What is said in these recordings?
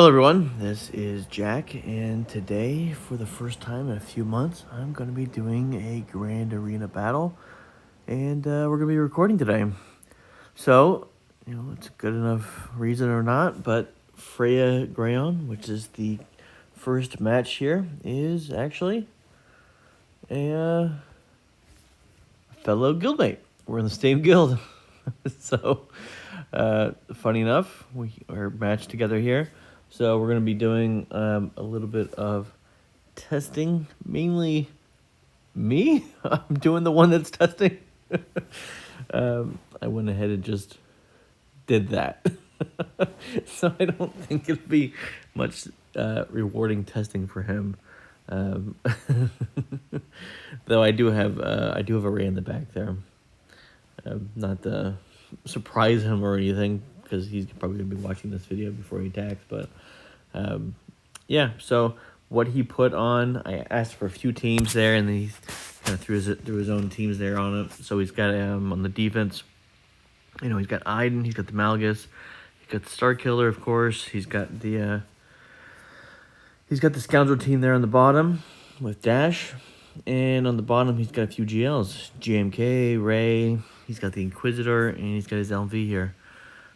Hello everyone, this is Jack, and today, for the first time in a few months, I'm going to be doing a Grand Arena battle, and we're going to be recording today. So, it's a good enough reason or not, but Freya Grayon, which is the first match here, is actually a fellow guildmate. We're in the same guild. So, funny enough, we are matched together here. So we're going to be doing a little bit of testing, mainly me. I'm doing the one that's testing. I went ahead and just did that. So I don't think it'll be much rewarding testing for him. Though I do have a Ray in the back there. Not to surprise him or anything, because he's probably going to be watching this video before he attacks, but yeah, so what he put on, I asked for a few teams there, and then he kind of threw his own teams there on it. So he's got on the defense, he's got Iden, he's got the Malgus, he's got the Starkiller, of course, he's got the Scoundrel team there on the bottom with Dash, and on the bottom he's got a few GLs, GMK, Ray, he's got the Inquisitor, and he's got his LV here.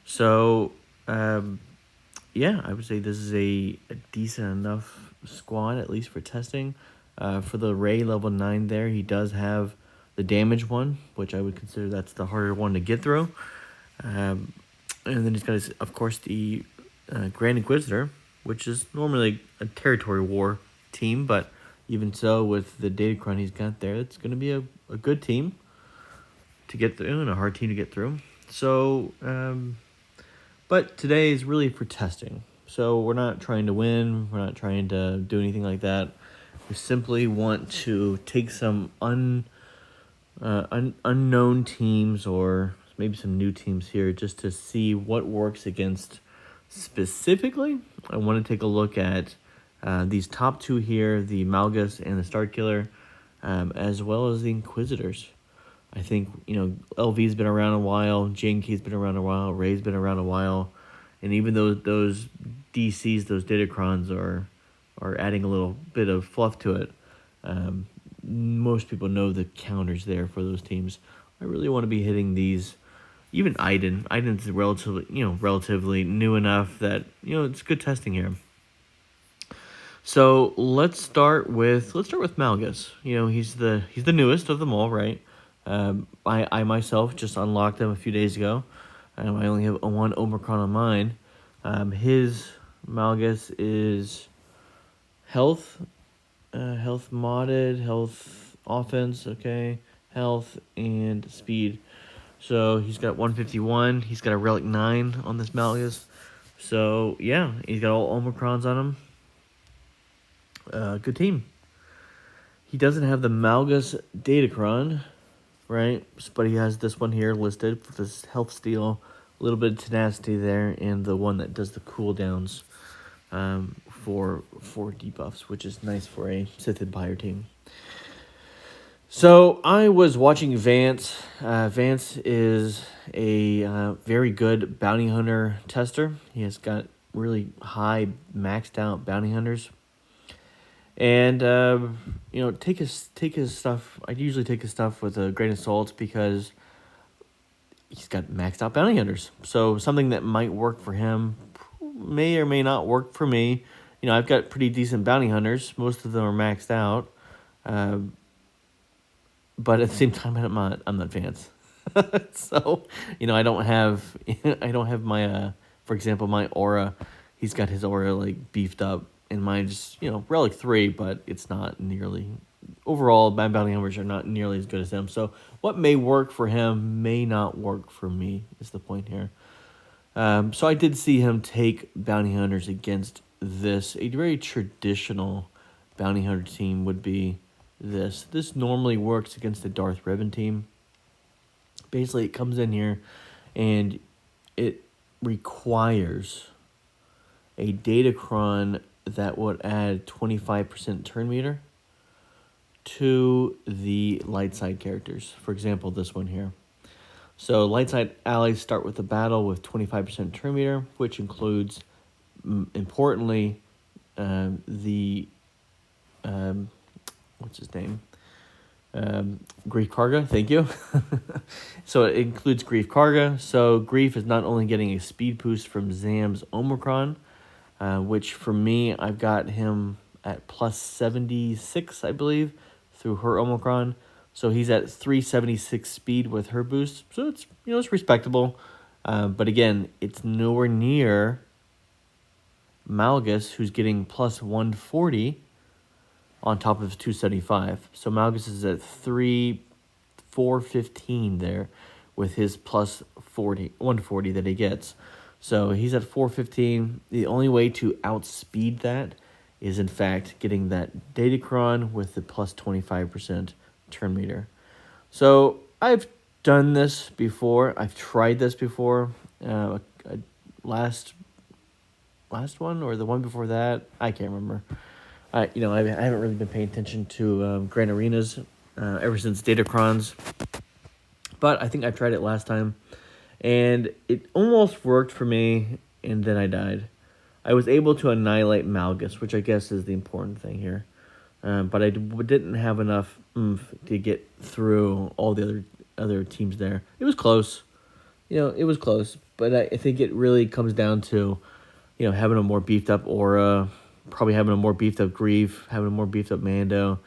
So, yeah, I would say this is a decent enough squad, at least for testing. For the Ray level 9 there, he does have the damage one, which I would consider that's the harder one to get through. And then he's got, of course, the Grand Inquisitor, which is normally a territory war team, but even so, with the Datacron he's got there, it's going to be a good team to get through and a hard team to get through. So, but today is really for testing. So we're not trying to win. We're not trying to do anything like that. We simply want to take some unknown teams, or maybe some new teams here, just to see what works against specifically. I want to take a look at these top two here, the Malgus and the Starkiller, as well as the Inquisitors. I think, LV's been around a while, JNK's been around a while, Ray's been around a while, and even though those DCs, those Datacrons are adding a little bit of fluff to it, most people know the counters there for those teams. I really want to be hitting these. Even Iden. Iden's relatively new enough that, it's good testing here. So let's start with Malgus. He's the newest of them all, right? I myself just unlocked him a few days ago. I only have one Omicron on mine. His Malgus is health modded, health offense, okay, health and speed. So he's got 151. He's got a relic 9 on this Malgus. So yeah, he's got all Omicrons on him. Good team. He doesn't have the Malgus Datacron, right? But he has this one here listed with this health steal, a little bit of tenacity there, and the one that does the cooldowns for debuffs, which is nice for a Sith Empire team. So I was watching Vance. Vance is a very good bounty hunter tester. He has got really high maxed out bounty hunters. And take his stuff. I usually take his stuff with a grain of salt, because he's got maxed out bounty hunters. So something that might work for him may or may not work for me. I've got pretty decent bounty hunters. Most of them are maxed out. But at the same time, I'm not Vance. So, I don't have my for example, my aura. He's got his aura like beefed up, and mine's relic 3, but it's not nearly. Overall, my bounty hunters are not nearly as good as him. So what may work for him may not work for me, is the point here. So I did see him take bounty hunters against this. A very traditional bounty hunter team would be this. This normally works against the Darth Revan team. Basically, it comes in here, and it requires a Datacron that would add 25% turn meter to the light side characters. For example, this one here. So light side allies start with the battle with 25% turn meter, which includes importantly, the what's his name? Grief Karga, thank you. So it includes Grief Karga. So Grief is not only getting a speed boost from Zam's Omicron, which for me, I've got him at plus 76, I believe, through her Omicron. So he's at 376 speed with her boost. So it's, it's respectable. But again, it's nowhere near Malgus, who's getting plus 140 on top of 275. So Malgus is at 415 there with his plus 140 that he gets. So he's at 415. The only way to outspeed that is, in fact, getting that Datacron with the plus 25% turn meter. So I've done this before. I've tried this before. Last one or the one before that, I can't remember. I haven't really been paying attention to Grand Arenas ever since Datacrons, but I think I tried it last time, and it almost worked for me, and then I died. I was able to annihilate Malgus, which I guess is the important thing here, but I didn't have enough oomph to get through all the other teams there. It was close, it was close, but I think it really comes down to, having a more beefed up aura. Probably having a more beefed up Grief, having a more beefed up Mando.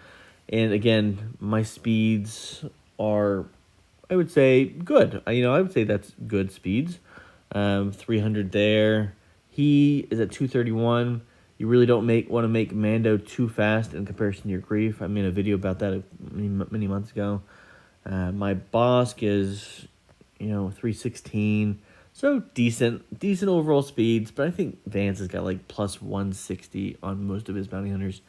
And again, my speeds are, I would say, good. I would say that's good speeds. 300 there. He is at 231. You really don't want to make Mando too fast in comparison to your Grief. I made a video about that many months ago. My Bosk is, 316. So decent overall speeds, but I think Vance has got like plus 160 on most of his bounty hunters.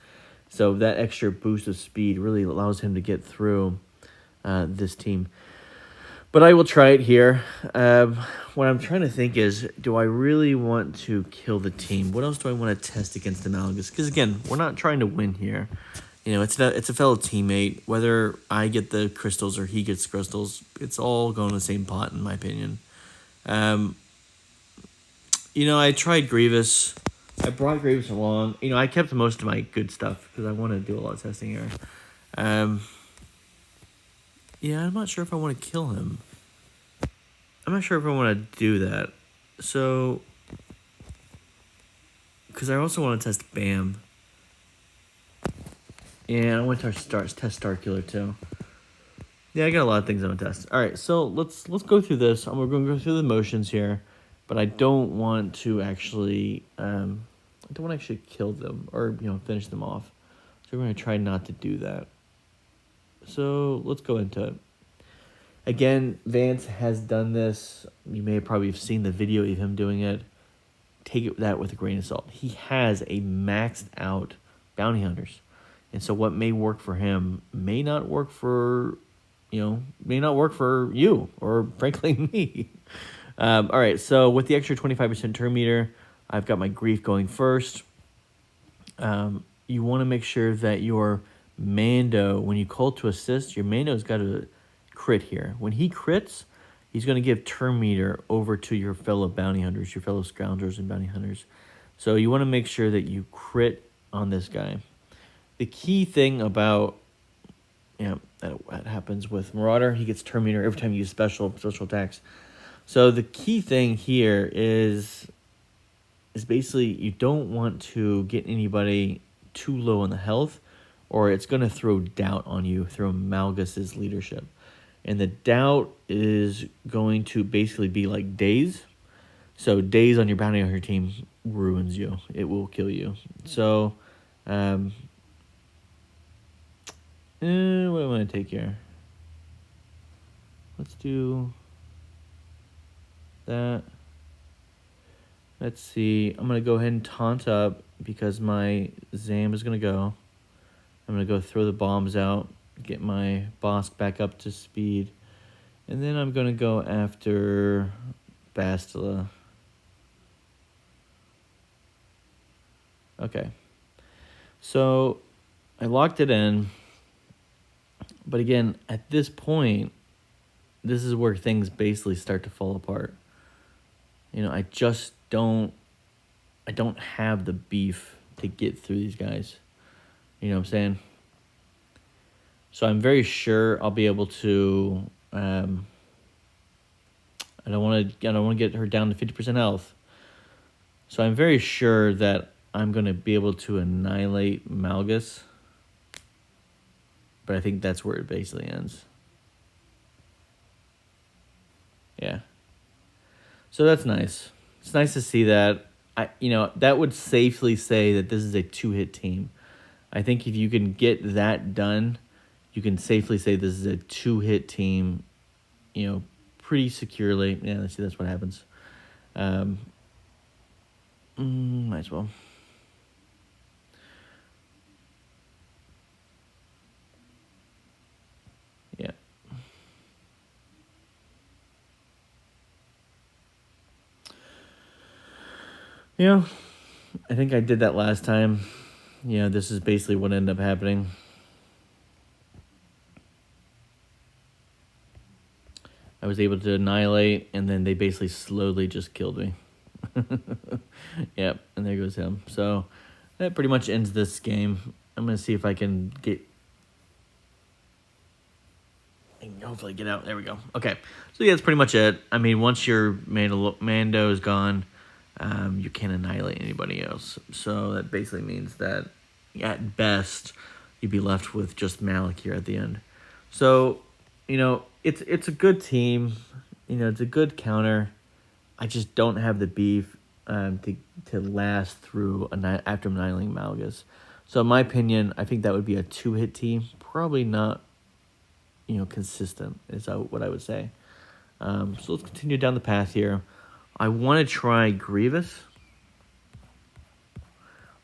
So that extra boost of speed really allows him to get through this team. But I will try it here. What I'm trying to think is, do I really want to kill the team? What else do I want to test against the Malgus? Because again, we're not trying to win here. It's a fellow teammate. Whether I get the crystals or he gets crystals, it's all going in the same pot, in my opinion. I tried Grievous. I brought Grievous along. I kept most of my good stuff because I want to do a lot of testing here. I'm not sure if I want to kill him. I'm not sure if I want to do that. So, because I also want to test Bam. Yeah, I want to test Starkiller too. Yeah, I got a lot of things I want to test. All right, so let's go through this. We're going to go through the motions here, but I don't want to actually kill them or finish them off. So we're going to try not to do that. So let's go into it. Again, Vance has done this. You may probably have seen the video of him doing it. Take that with a grain of salt. He has a maxed out bounty hunters, and so what may work for him may not work for you or frankly me. All right, so with the extra 25% turn meter, I've got my Grief going first. You want to make sure that your Mando, when you call to assist, your Mando's got to crit here. When he crits, he's going to give turn meter over to your fellow bounty hunters, your fellow scoundrels and bounty hunters. So you want to make sure that you crit on this guy. The key thing about that happens with Marauder, he gets turn meter every time you use special attacks. So the key thing here is basically you don't want to get anybody too low on the health, or it's going to throw doubt on you through Malgus's leadership. And the doubt is going to basically be like daze. So daze on your bounty hunter team ruins you. It will kill you. So, what do I want to take here? Let's do that. Let's see. I'm going to go ahead and taunt up because my Zam is going to go. I'm going to go throw the bombs out, get my Bosk back up to speed. And then I'm going to go after Bastila. Okay. So I locked it in. But again, at this point, this is where things basically start to fall apart. I just don't I don't have the beef to get through these guys. You know what I'm saying? So I'm very sure I'll be able to. I don't want to get her down to 50% health. So I'm very sure that I'm going to be able to annihilate Malgus. But I think that's where it basically ends. Yeah. So that's nice. It's nice to see that. That would safely say that this is a 2-hit team. I think if you can get that done, you can safely say this is a 2-hit team, pretty securely. Yeah, let's see, that's what happens. Might as well. Yeah. Yeah, I think I did that last time. Yeah, this is basically what ended up happening. I was able to annihilate, and then they basically slowly just killed me. Yep, and there goes him. So that pretty much ends this game. I'm going to see if I can hopefully get out. There we go. Okay, so yeah, that's pretty much it. I mean, once your Mando is gone, you can't annihilate anybody else. So that basically means that at best, you'd be left with just Malik here at the end. So, it's a good team. It's a good counter. I just don't have the beef to last through after annihilating Malgus. So in my opinion, I think that would be a 2-hit team. Probably not, consistent is what I would say. So let's continue down the path here. I want to try Grievous.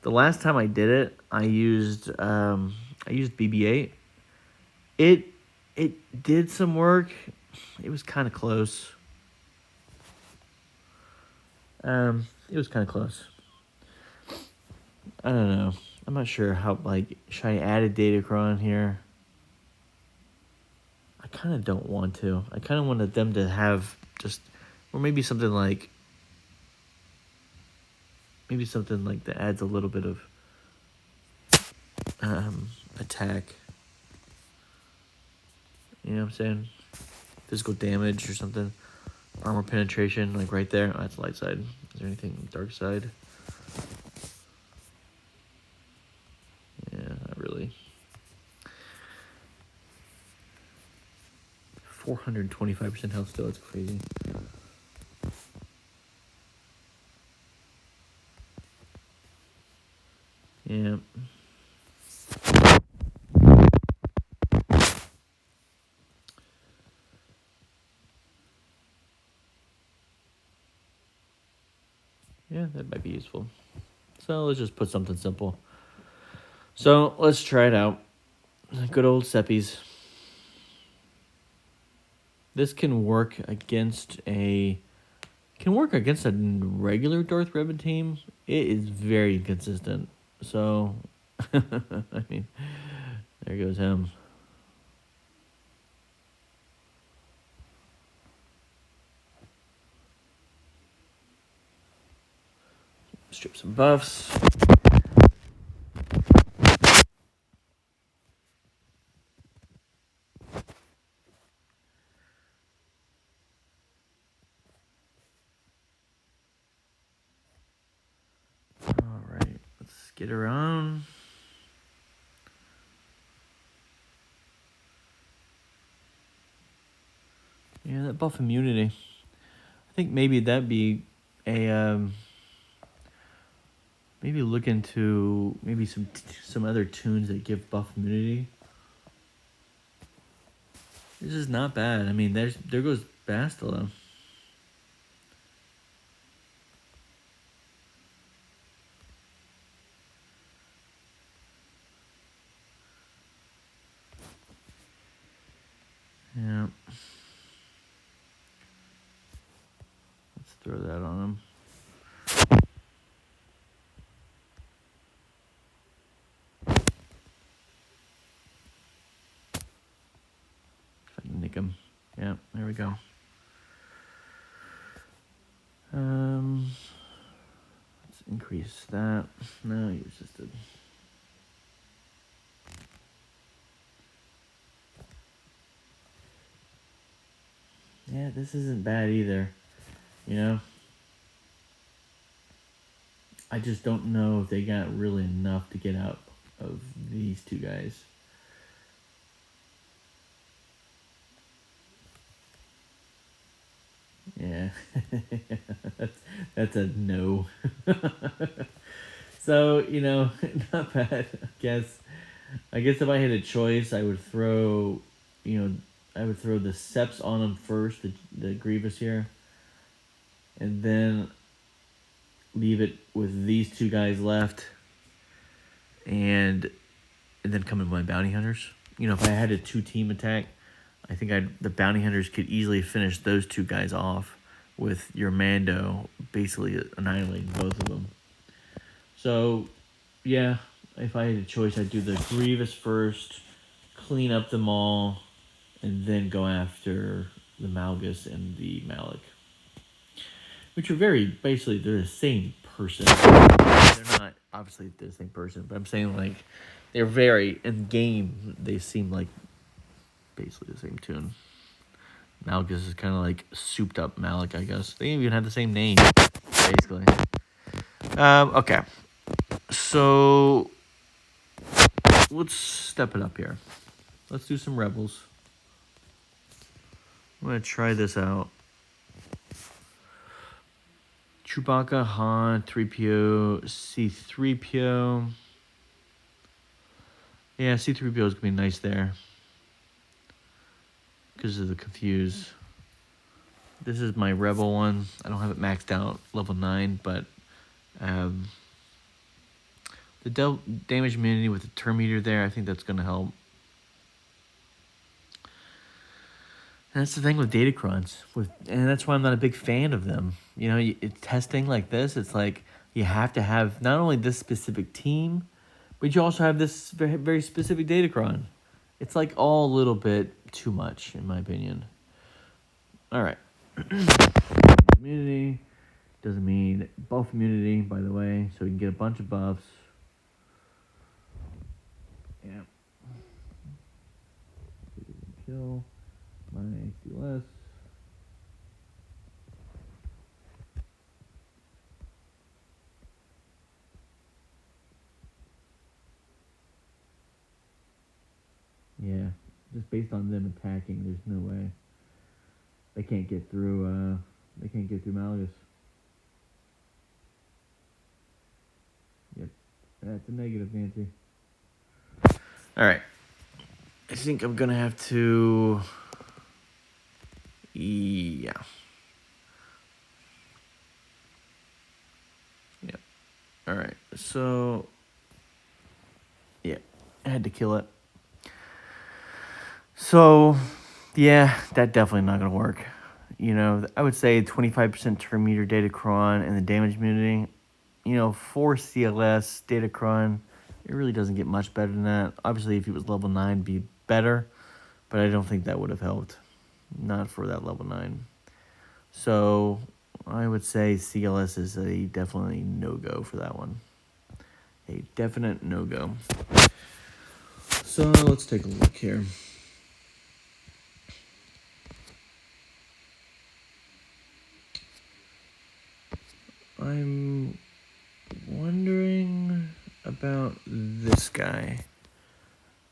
The last time I did it, I used BB-8. It did some work. It was kind of close. It was kind of close. I don't know. I'm not sure how, should I add a Datacron here? I kind of don't want to. I kind of wanted them to have or maybe something like that adds a little bit of attack. You know what I'm saying? Physical damage or something. Armor penetration, right there. Oh, that's light side. Is there anything dark side? Yeah, not really. 425% health still. It's crazy. Yeah. Yeah, that might be useful. So let's just put something simple. So let's try it out. Good old Seppies. This can work against a regular Darth Revan team. It is very consistent. So, I mean, there goes him. Strip some buffs. Alright, let's get around. Yeah, that buff immunity. I think maybe that'd be a maybe look into maybe some other tunes that give buff immunity. This is not bad. I mean, there goes Bastila. Yeah. Let's throw that on him. If I can nick him. Yeah, there we go. Let's increase that. No, you resisted. Yeah, this isn't bad either. You know? I just don't know if they got really enough to get out of these two guys. Yeah. that's a no. So, you know, not bad, I guess. I guess if I had a choice, I would throw, I would throw the Seps on them first, the Grievous here. And then leave it with these two guys left. And then come in my bounty hunters. You know, if I had a 2-team attack, I think the bounty hunters could easily finish those two guys off with your Mando basically annihilating both of them. So, yeah, if I had a choice, I'd do the Grievous first, clean up them all, and then go after the Malgus and the Malik. Which are basically, they're the same person. They're not, obviously, the same person, but I'm saying, like, they're very, in game, they seem like basically the same tune. Malgus is kind of like souped up Malik, I guess. They even have the same name, basically. Okay. So, let's step it up here. Let's do some Rebels. I'm going to try this out. Chewbacca, Han, 3PO, C-3PO. Yeah, C-3PO is going to be nice there. Because of the Confuse. This is my Rebel one. I don't have it maxed out, level 9, but the damage immunity with the turn meter there, I think that's going to help. And that's the thing with Datacrons, and that's why I'm not a big fan of them. You know, testing like this, it's like you have to have not only this specific team, but you also have this very, very specific Datacron. It's like all a little bit too much, in my opinion. All right. Immunity doesn't mean buff immunity, by the way, so we can get a bunch of buffs. Yeah. Kill my CLS. Yeah, just based on them attacking, there's no way they can't get through. They can't get through Malgus. Yep, that's a negative, Nancy. All right, I think I'm gonna have to. Yeah. Yep. All right. So. Yeah, I had to kill it. So, yeah, that definitely not gonna work. You know, I would say 25% turn meter Datacron and the damage immunity. You know, 4 CLS Datacron, it really doesn't get much better than that. Obviously, if it was level 9, it'd be better, but I don't think that would have helped. Not for that level 9. So, I would say CLS is a definitely no-go for that one. A definite no-go. So, let's take a look here. I'm wondering about this guy.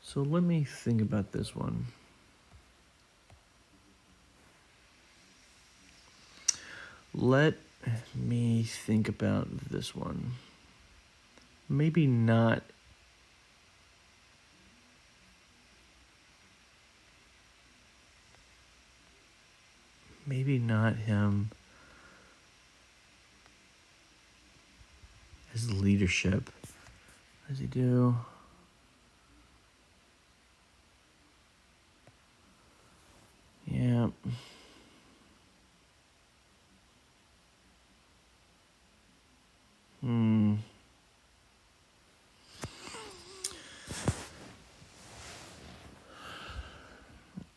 So let me think about this one. Let me think about this one. Maybe not. Maybe not him as leadership. What does he do? Yeah.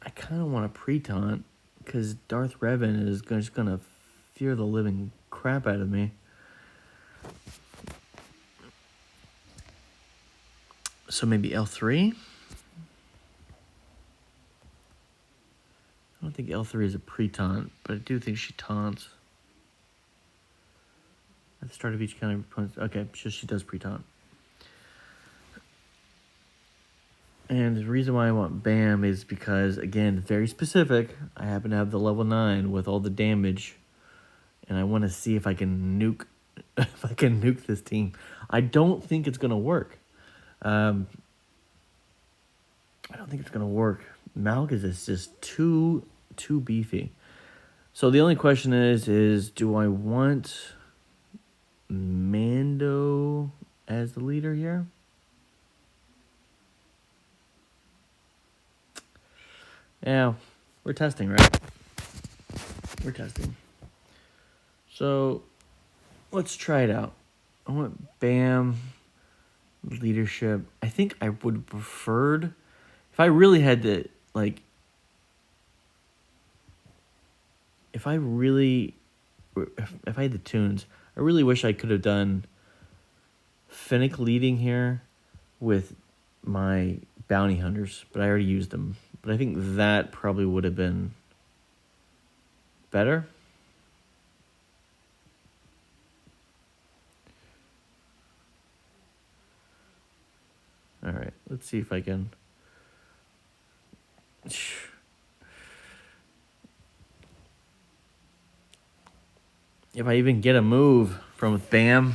I kind of want a pre-taunt because Darth Revan is just gonna fear the living crap out of me. So maybe L3? I don't think L3 is a pre-taunt, but I do think she taunts. At the start of each counter, okay, so she does pre-taunt. And the reason why I want Bam is because, again, very specific. I happen to have the level 9 with all the damage, and I want to see if I can nuke, this team. I don't think it's gonna work. I don't think it's gonna work. Malgus is just too beefy. So the only question is do I want Mando as the leader here? Yeah, we're testing, right? We're testing. So let's try it out. I want Bam leadership. I think I would have preferred, if I really had to, like, if I had the tunes, I really wish I could have done Fennec leading here with my bounty hunters, but I already used them. But I think that probably would have been better. All right, let's see if I can. If I even get a move from Bam.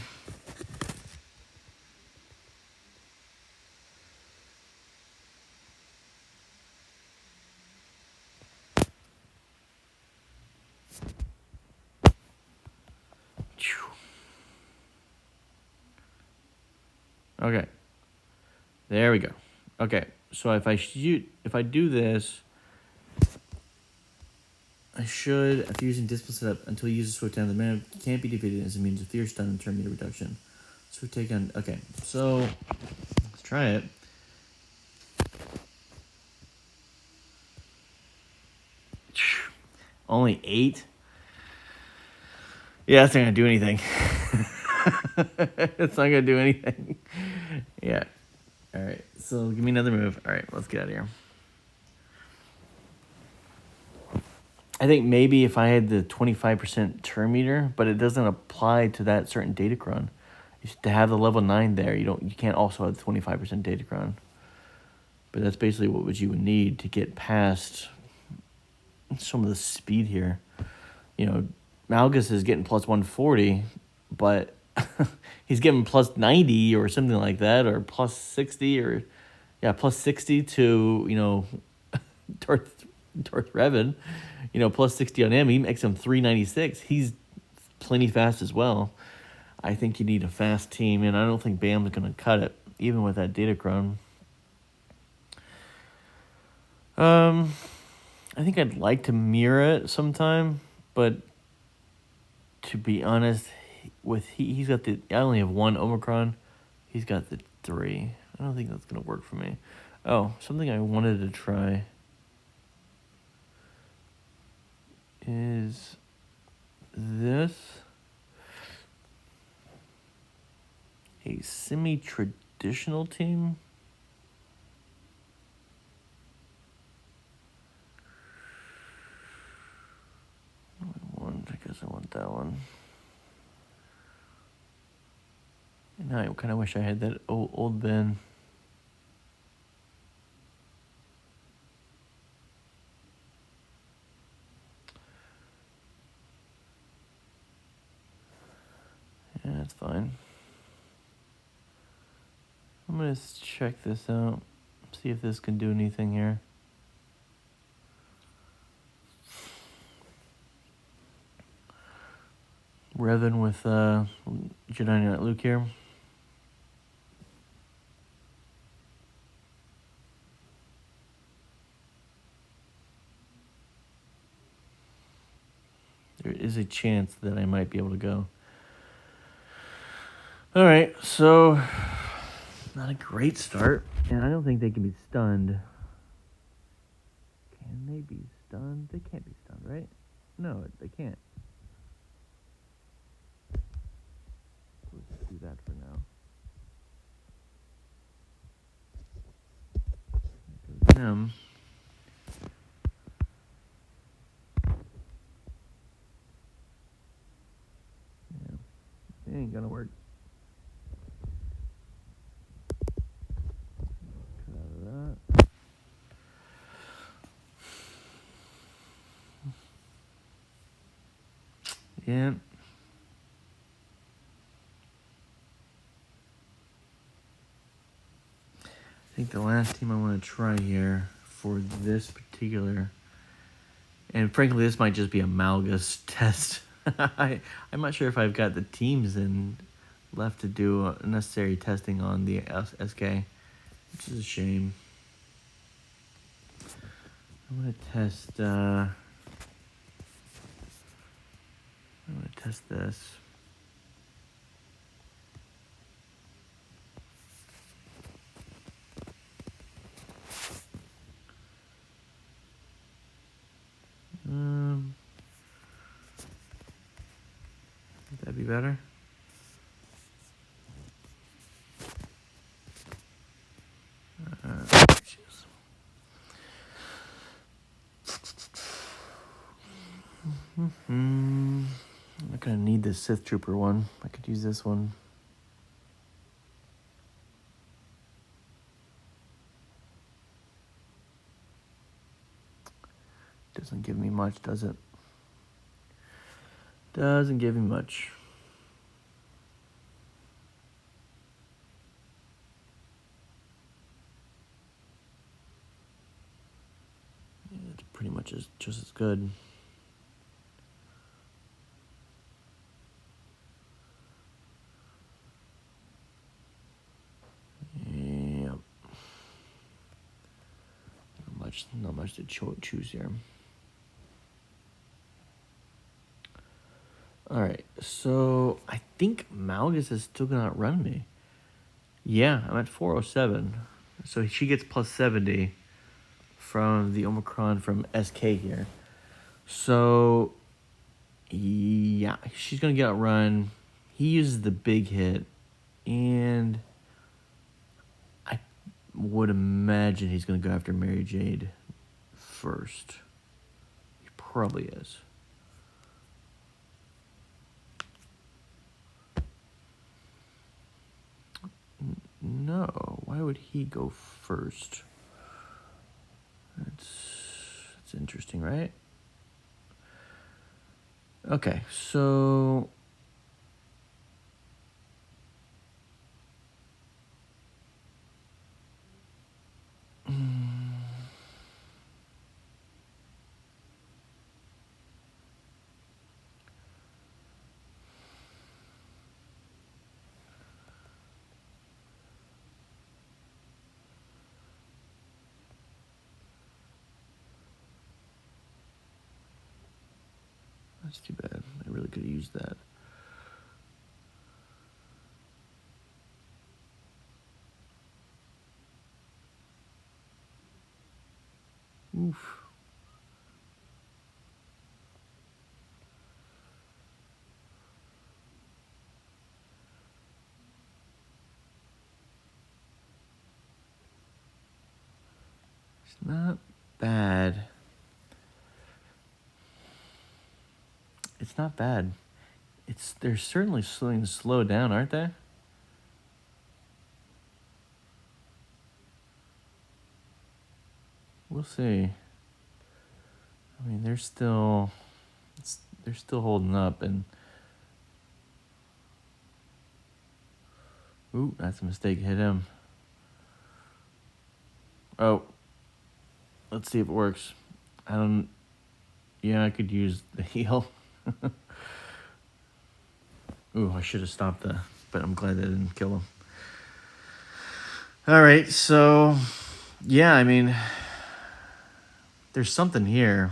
Okay. There we go. Okay. So if I do this, I should, after using Discipline Setup, until you use a switch down, the man can't be defeated as a means of fear, stun, and turn meter reduction. So we take on, okay. So let's try it. Only 8? Yeah, that's not gonna do anything. It's not gonna do anything. Yeah. All right. So give me another move. All right, let's get out of here. I think maybe if I had the 25% turn meter, but it doesn't apply to that certain datacron. To have the level 9 there, you can't also have the 25% datacron. But that's basically what you would need to get past some of the speed here. You know, Malgus is getting plus 140, but he's getting plus 90 or something like that, or plus 60, or plus 60 to, Darth Revan, plus 60 on him. He makes him 396. He's plenty fast as well. I think you need a fast team, and I don't think Bam's going to cut it, even with that datacron. I think I'd like to mirror it sometime, but to be honest, he's got I only have 1 Omicron. He's got the 3. I don't think that's going to work for me. Oh, something I wanted to try is this. A semi-traditional team. I guess I want that one. And now I kind of wish I had that old Ben. Yeah, that's fine. I'm going to check this out. See if this can do anything here. Revan with Jedi Knight Luke here. There is a chance that I might be able to go. All right, so not a great start, and I don't think they can be stunned. Can they be stunned? They can't be stunned, right? No, they can't. Let's do that for now. him. Yeah, it ain't gonna work. Cut out of that. Yeah. I think the last team I want to try here for this particular, and frankly, this might just be a Malgus test. I'm not sure if I've got the teams in left to do necessary testing on the SK, which is a shame. I'm gonna test. I'm gonna test this. Would that be better? I'm not gonna need this Sith Trooper one. I could use this one. Doesn't give me much, does it? Doesn't give me much. Yeah, it's pretty much just as good. Yep. Not much to choose here. All right, so I think Malgus is still gonna outrun me. Yeah, I'm at 407. So she gets plus 70 from the Omicron from SK here. So, yeah, she's going to get outrun. He uses the big hit. And I would imagine he's going to go after Mary Jade first. He probably is. No, why would he go first? That's interesting, right? Okay, so that's too bad. I really could have used that. Oof. It's not bad. It's not bad. They're certainly starting to slow down, aren't they? We'll see. I mean, they're still holding up, and ooh, that's a mistake. Hit him. Oh, let's see if it works. Yeah, I could use the heal. Ooh, I should have stopped that, but I'm glad that didn't kill him. All right, so yeah, I mean, there's something here.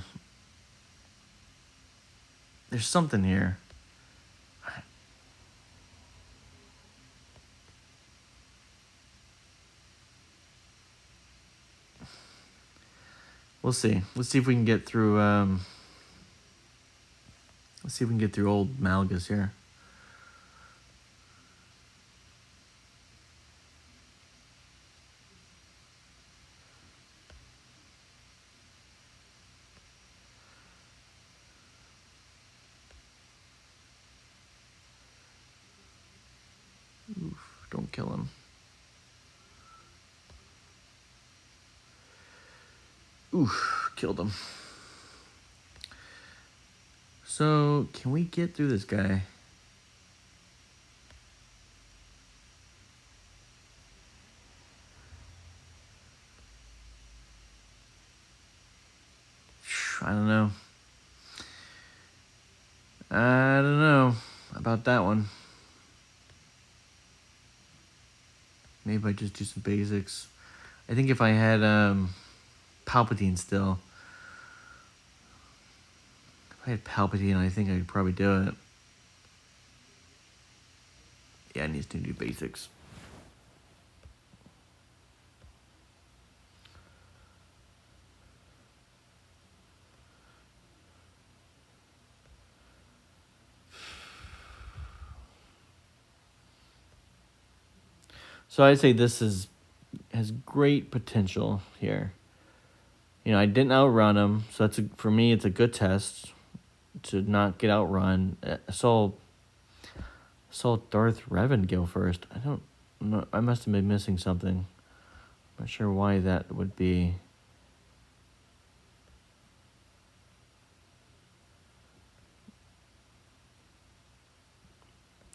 There's something here. We'll see. Let's see if we can get through. Let's see if we can get through old Malgus here. Don't kill him. Oof, killed him. So, can we get through this guy? I don't know. I don't know about that one. Maybe I just do some basics. I think if I had Palpatine still. If I had Palpatine, I think I could probably do it. Yeah, I need to do basics. So I'd say this has great potential here. You know, I didn't outrun him, so for me it's a good test to not get outrun. I saw Darth Revan go first. I don't know. I must have been missing something. I'm not sure why that would be.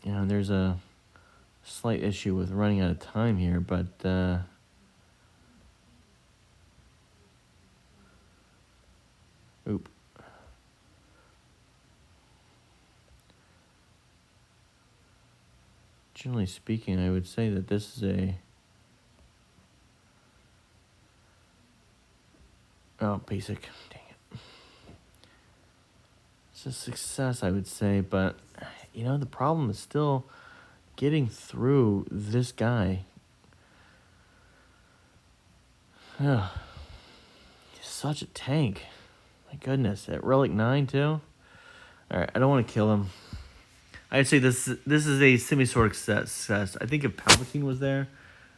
You know, there's a slight issue with running out of time here, but oop. Generally speaking, I would say that this is basic. Dang it. It's a success, I would say, but you know, the problem is still getting through this guy. He's such a tank. My goodness. At Relic 9 too? Alright, I don't want to kill him. I'd say this is a semi-sort success. I think if Palpatine was there,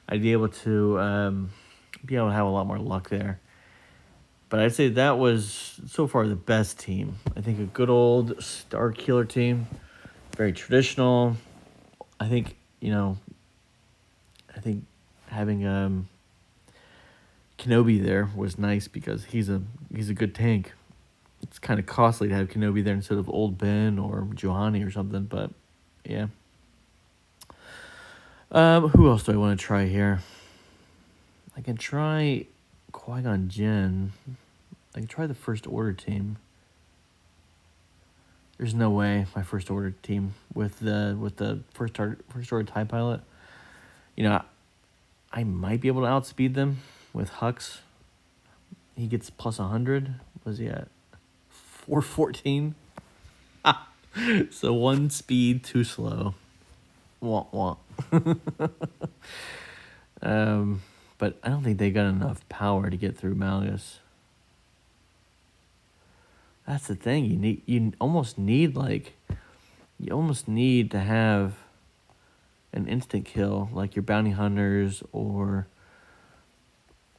I'd be able to have a lot more luck there. But I'd say that was, so far, the best team. I think a good old Starkiller team. Very traditional. I think, having Kenobi there was nice because he's a good tank. It's kind of costly to have Kenobi there instead of old Ben or Johanny or something, but yeah. Who else do I want to try here? I can try Qui-Gon Jinn. I can try the First Order team. There's no way my First Order team with the First Order TIE pilot. You know, I might be able to outspeed them with Hux. He gets plus 100. Was he at 414? So 1 speed too slow. Wah wah. But I don't think they got enough power to get through Malgus. That's the thing. You almost need to have an instant kill, like your bounty hunters or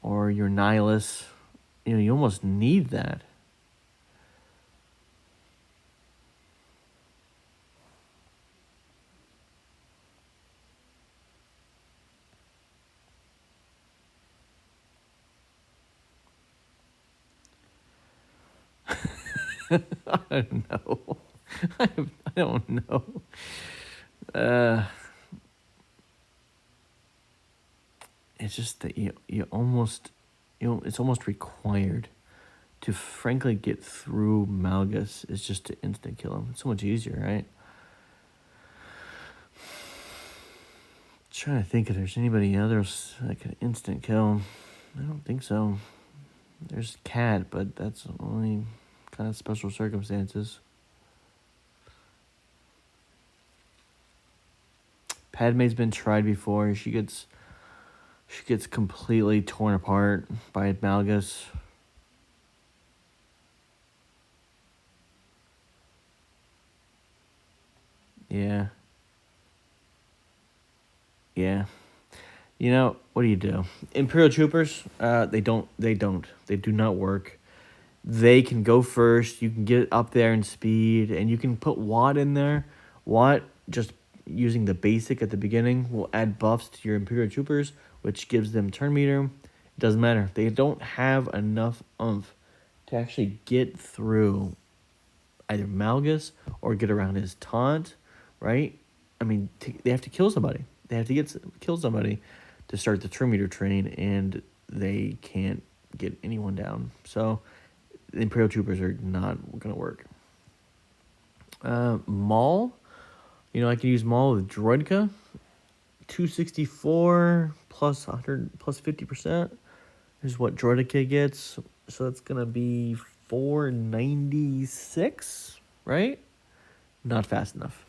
your nihilists. You know, you almost need that. I don't know. I don't know. It's just that it's almost required to frankly get through Malgus is just to instant kill him. It's so much easier, right? Trying to think if there's anybody else that could instant kill him. I don't think so. There's Cat, but that's only kind of special circumstances. Padme's been tried before. She gets completely torn apart by Malgus. Yeah. Yeah. You know, what do? Imperial Troopers, they do not work. They can go first. You can get up there in speed, and you can put Watt in there. Watt just using the basic at the beginning will add buffs to your Imperial Troopers, which gives them turn meter. It doesn't matter. They don't have enough oomph to actually get through either Malgus or get around his taunt, right? I mean, they have to kill somebody. They have to kill somebody to start the turn meter train, and they can't get anyone down. So the Imperial Troopers are not going to work. Maul, I can use Maul with Droidka. 264 plus 100 plus 50% is what Droidka gets. So that's going to be 496, right? Not fast enough.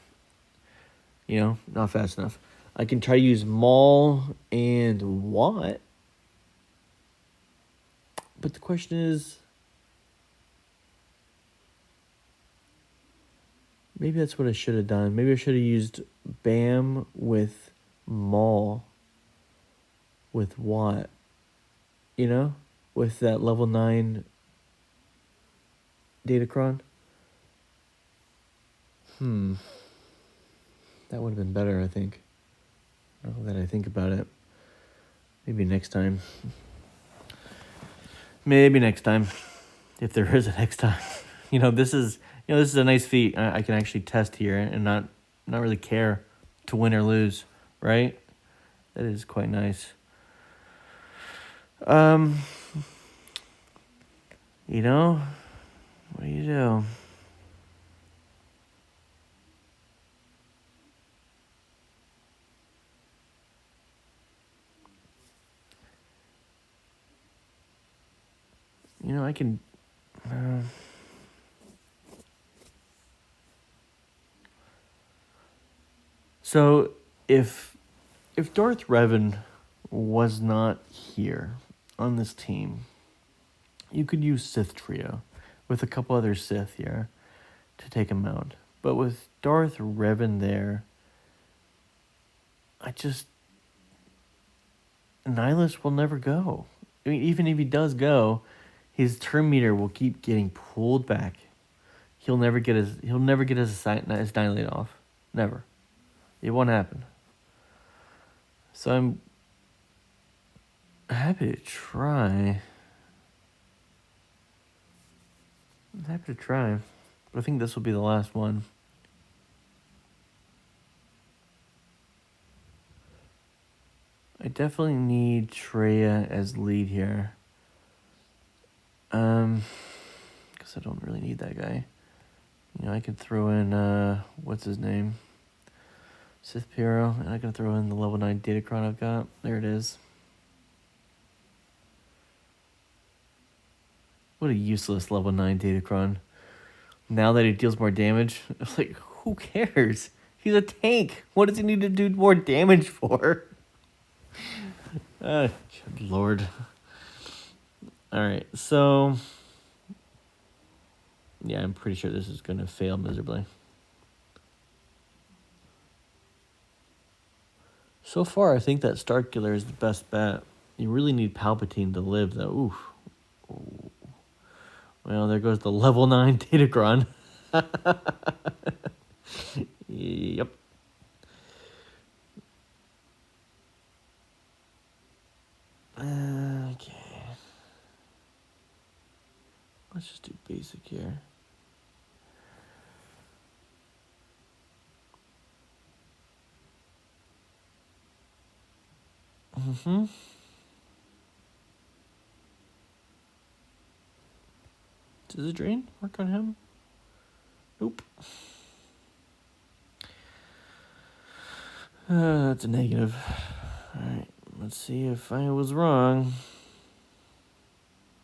Not fast enough. I can try to use Maul and Watt. But the question is, maybe that's what I should have done. Maybe I should have used Bam with Maul with Watt. With that level 9 Datacron. That would have been better, I think. Now that I think about it. Maybe next time. Maybe next time. If there is a next time. This is a nice feat. I can actually test here and not really care to win or lose, right? That is quite nice. What do you do? I can... So, if Darth Revan was not here on this team, you could use Sith Trio with a couple other Sith here to take him out. But with Darth Revan there, Nihilus will never go. I mean, even if he does go, his turn meter will keep getting pulled back. He'll never get his annihilate off. Never. It won't happen. So I'm happy to try. But I think this will be the last one. I definitely need Traya as lead here. Because I don't really need that guy. I could throw in, what's his name? Sith Pyro, and I can throw in the level 9 Datacron I've got. There it is. What a useless level 9 Datacron. Now that he deals more damage, it's like, who cares? He's a tank. What does he need to do more damage for? Good Lord. Alright, so... yeah, I'm pretty sure this is going to fail miserably. So far, I think that Starkiller is the best bet. You really need Palpatine to live, though. Oof. Ooh. Well, there goes the level 9 Datacron. Yep. Okay. Let's just do basic here. Does the drain work on him? Nope. That's a negative. Alright, let's see if I was wrong.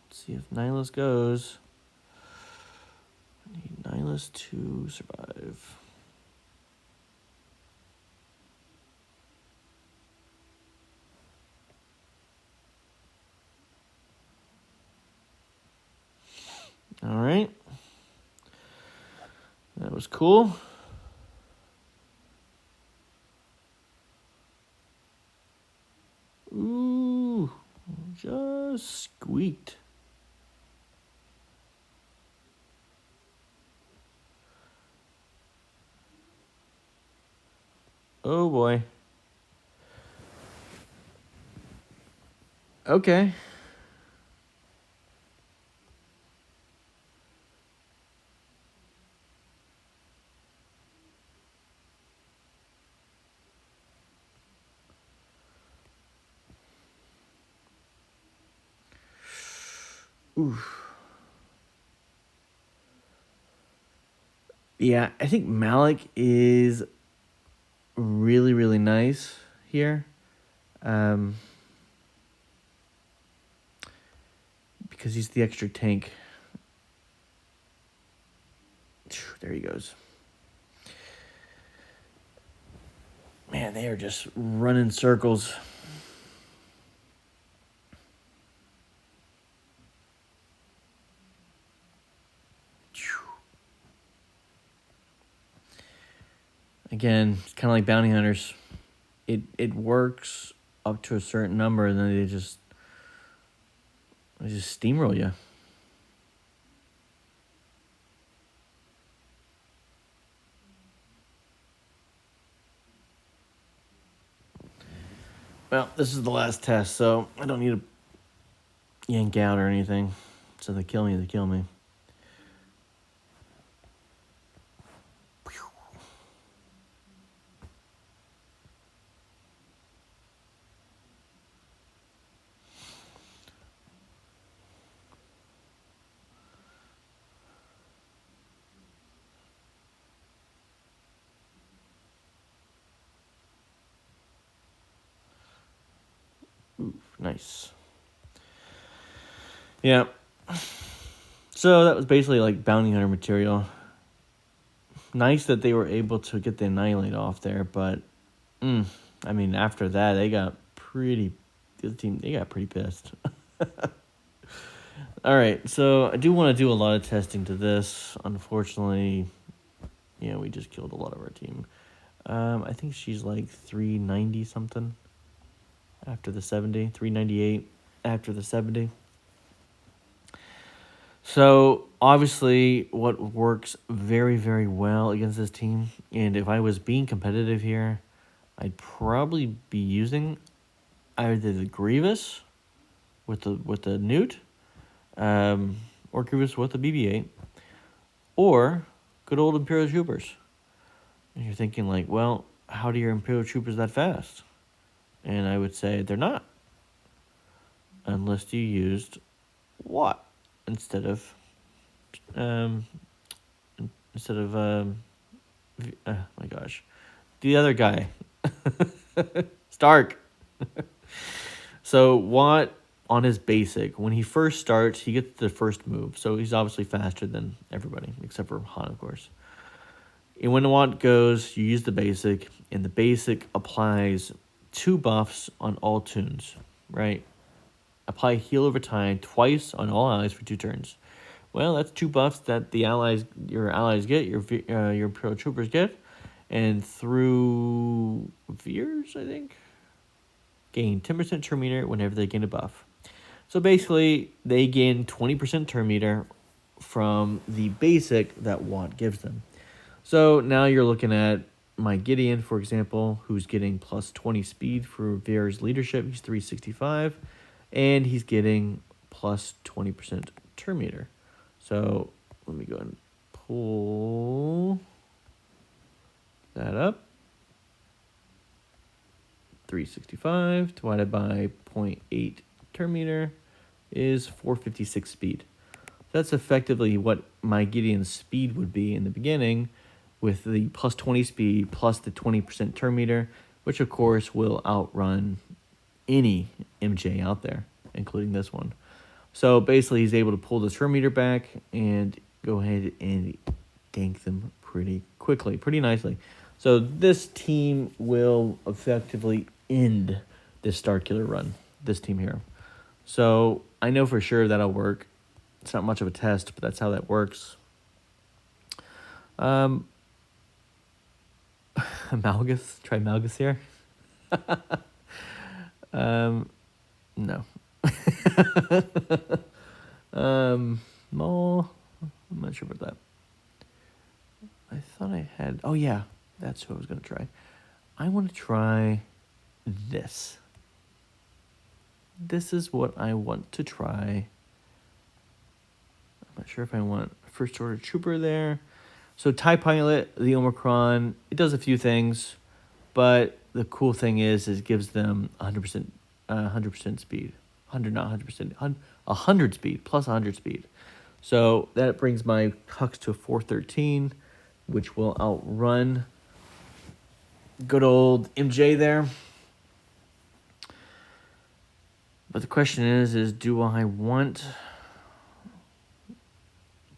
Let's see if Nihilus goes. I need Nihilus to survive. Alright. That was cool. Ooh, just squeaked. Oh boy. Okay. Oof. Yeah, I think Malik is really, really nice here. Because he's the extra tank. There he goes. Man, they are just running circles. Again, it's kind of like bounty hunters. It works up to a certain number, and then they just steamroll you. Well, this is the last test, so I don't need to yank out or anything. So they kill me, they kill me. Ooh, nice. Yeah. So that was basically like bounty hunter material. Nice that they were able to get the Annihilate off there, but I mean, after that, they got pretty pissed. All right, so I do want to do a lot of testing to this. Unfortunately, yeah, we just killed a lot of our team. I think she's like 390 something after the 70, 398 after the 70. So, obviously, what works very, very well against this team, and if I was being competitive here, I'd probably be using either the Grievous with the Newt, or Grievous with the BB-8, or good old Imperial Troopers. And you're thinking like, well, how do your Imperial Troopers that fast? And I would say they're not, unless you used Watt instead of my gosh, the other guy, Stark. So Watt on his basic, when he first starts, he gets the first move, so he's obviously faster than everybody except for Han, of course. And when Watt goes, you use the basic, and the basic applies 2 buffs on all tunes, right? Apply heal over time twice on all allies for 2 turns. Well, that's 2 buffs that your allies get, your Imperial Troopers get, and through Veers, I think, gain 10% turn meter whenever they gain a buff. So basically, they gain 20% turn meter from the basic that Watt gives them. So now you're looking at my Gideon, for example, who's getting plus 20 speed for Veer's leadership. He's 365, and he's getting plus 20% turn meter. So let me go and pull that up. 365 divided by 0.8 turn meter is 456 speed. That's effectively what my Gideon's speed would be in the beginning, with the plus 20 speed plus the 20% turn meter, which of course will outrun any MJ out there, including this one. So basically he's able to pull the turn meter back and go ahead and gank them pretty quickly, pretty nicely. So this team will effectively end this Starkiller run, this team here. So I know for sure that'll work. It's not much of a test, but that's how that works. Malgus, try Malgus here. No. Maul, I'm not sure about that. I thought I had, oh yeah, that's who I was going to try. I want to try this. This is what I want to try. I'm not sure if I want First Order Trooper there. So TIE Pilot, the Omicron, it does a few things, but the cool thing is it gives them 100% speed. 100, not 100%, 100 speed, plus 100 speed. So that brings my Hux to a 413, which will outrun good old MJ there. But the question is do I want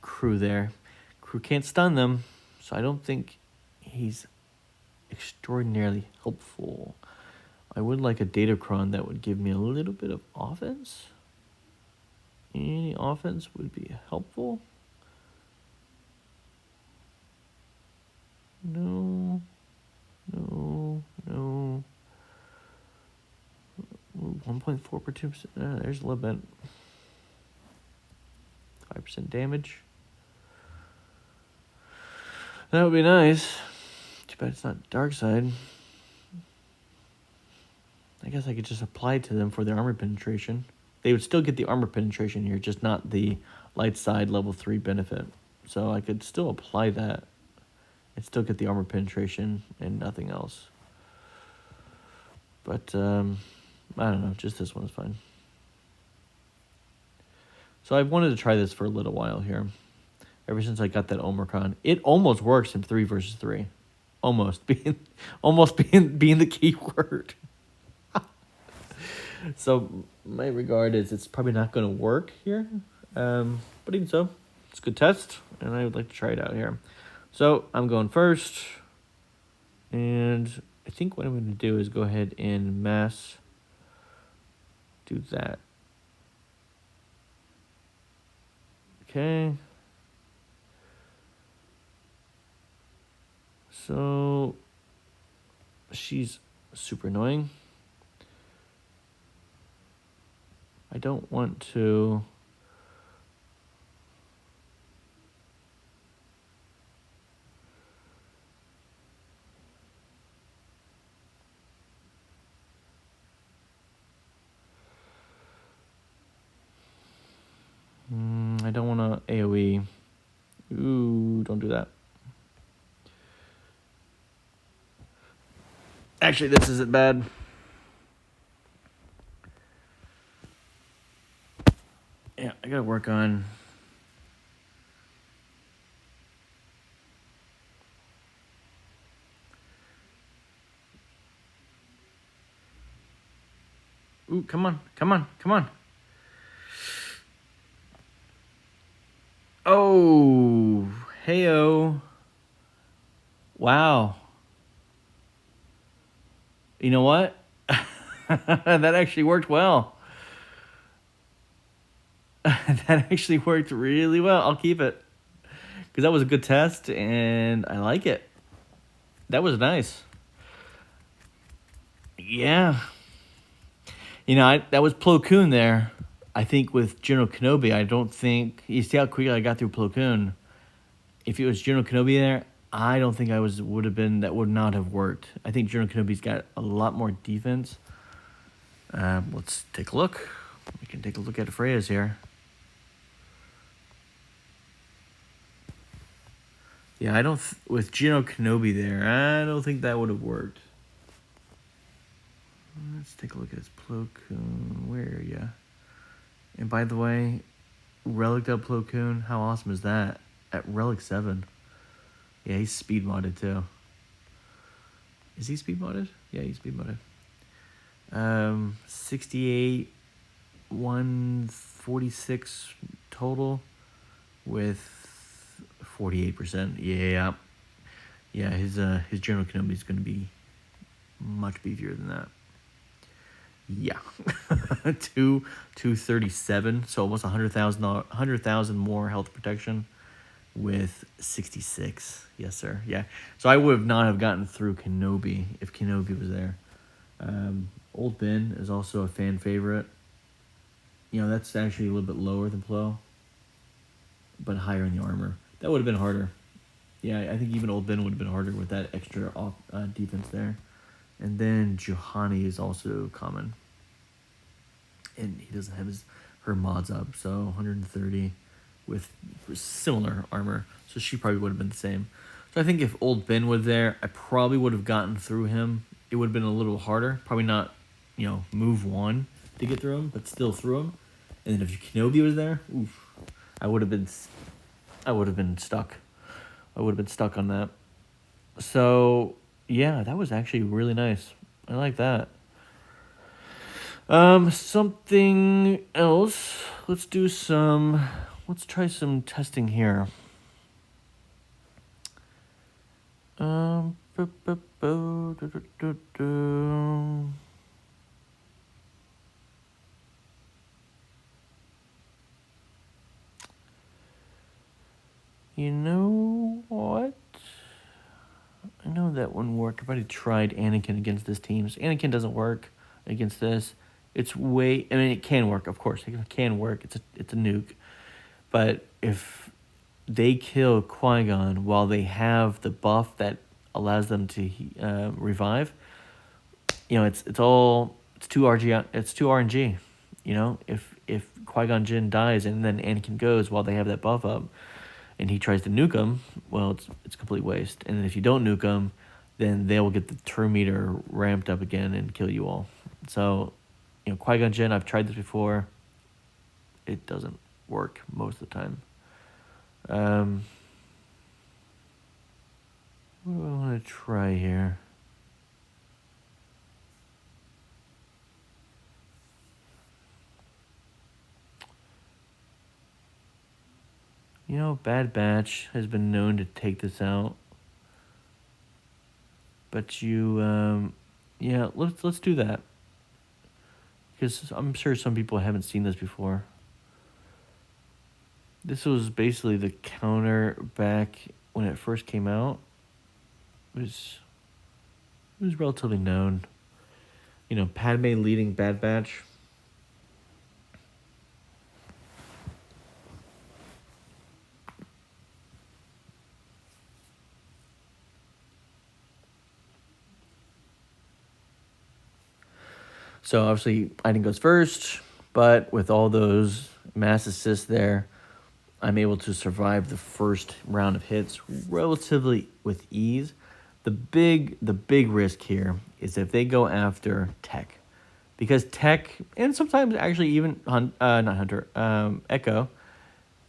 Crew there? Crew can't stun them, so I don't think he's extraordinarily helpful. I would like a Datacron that would give me a little bit of offense. Any offense would be helpful. No. 1.4 per 2%. There's a little bit. 5% damage. That would be nice. Too bad it's not dark side. I guess I could just apply to them for their armor penetration. They would still get the armor penetration here, just not the light side level 3 benefit. So I could still apply that and still get the armor penetration and nothing else. But I don't know, just this one is fine. So I've wanted to try this for a little while here. Ever since I got that Omicron. It almost works in 3 versus 3. Almost being the key word. So my regard is it's probably not going to work here. But even so, it's a good test, and I would like to try it out here. So I'm going first. And I think what I'm going to do is go ahead and mass do that. Okay. So she's super annoying. I don't want to I don't want to AoE. Ooh, don't do that. Actually, this isn't bad. Yeah, I gotta work on... Ooh, come on. Oh, heyo. Wow. You know what? That actually worked well. That actually worked really well. I'll keep it. Because that was a good test, and I like it. That was nice. Yeah. You know, that was Plo Koon there. I think with General Kenobi, I don't think... You see how quickly I got through Plo Koon? If it was General Kenobi there, I don't think that would not have worked. I think General Kenobi's got a lot more defense. Let's take a look. We can take a look at Freya's here. Yeah, with General Kenobi there, I don't think that would have worked. Let's take a look at his Plo Koon. Where are you? And by the way, Relic of Plo Koon, how awesome is that? At Relic 7. Yeah, he's speed modded too. Is he speed modded? Yeah, he's speed modded. 68, 146 total with 48%. Yeah. Yeah, his General Kenobi is going to be much beefier than that. Yeah. 237, so almost 100,000 more health protection with 66. Yes, sir. Yeah. So I would not have gotten through Kenobi if Kenobi was there. Old Ben is also a fan favorite. You know, that's actually a little bit lower than Plo, but higher in the armor. That would have been harder. Yeah, I think even Old Ben would have been harder with that extra defense there. And then Juhani is also common. And he doesn't have her mods up, so 130 with similar armor. So she probably would have been the same. So I think if old Ben was there, I probably would have gotten through him. It would have been a little harder. Probably not, move one to get through him, but still through him. And then if Kenobi was there, oof, I would have been stuck. I would have been stuck on that. So yeah, that was actually really nice. I like that. Something else. Let's try some testing here. You know what? I know that wouldn't work. I've already tried Anakin against this team. So Anakin doesn't work against this. It can work, of course. It can work. It's a nuke. But if they kill Qui-Gon while they have the buff that allows them to revive, it's too RNG. If Qui-Gon Jinn dies and then Anakin goes while they have that buff up, and he tries to nuke him, well, it's complete waste. And if you don't nuke him, then they will get the turn meter ramped up again and kill you all. So, Qui-Gon Jinn, I've tried this before. It doesn't work most of the time. What do I want to try here? Bad Batch has been known to take this out. But let's do that. Because I'm sure some people haven't seen this before. This was basically the counter back when it first came out. It was relatively known. Padme leading Bad Batch. So obviously, Iden goes first, but with all those mass assists there, I'm able to survive the first round of hits relatively with ease. The big risk here is if they go after Tech, because Tech, and sometimes actually even not Hunter, Echo,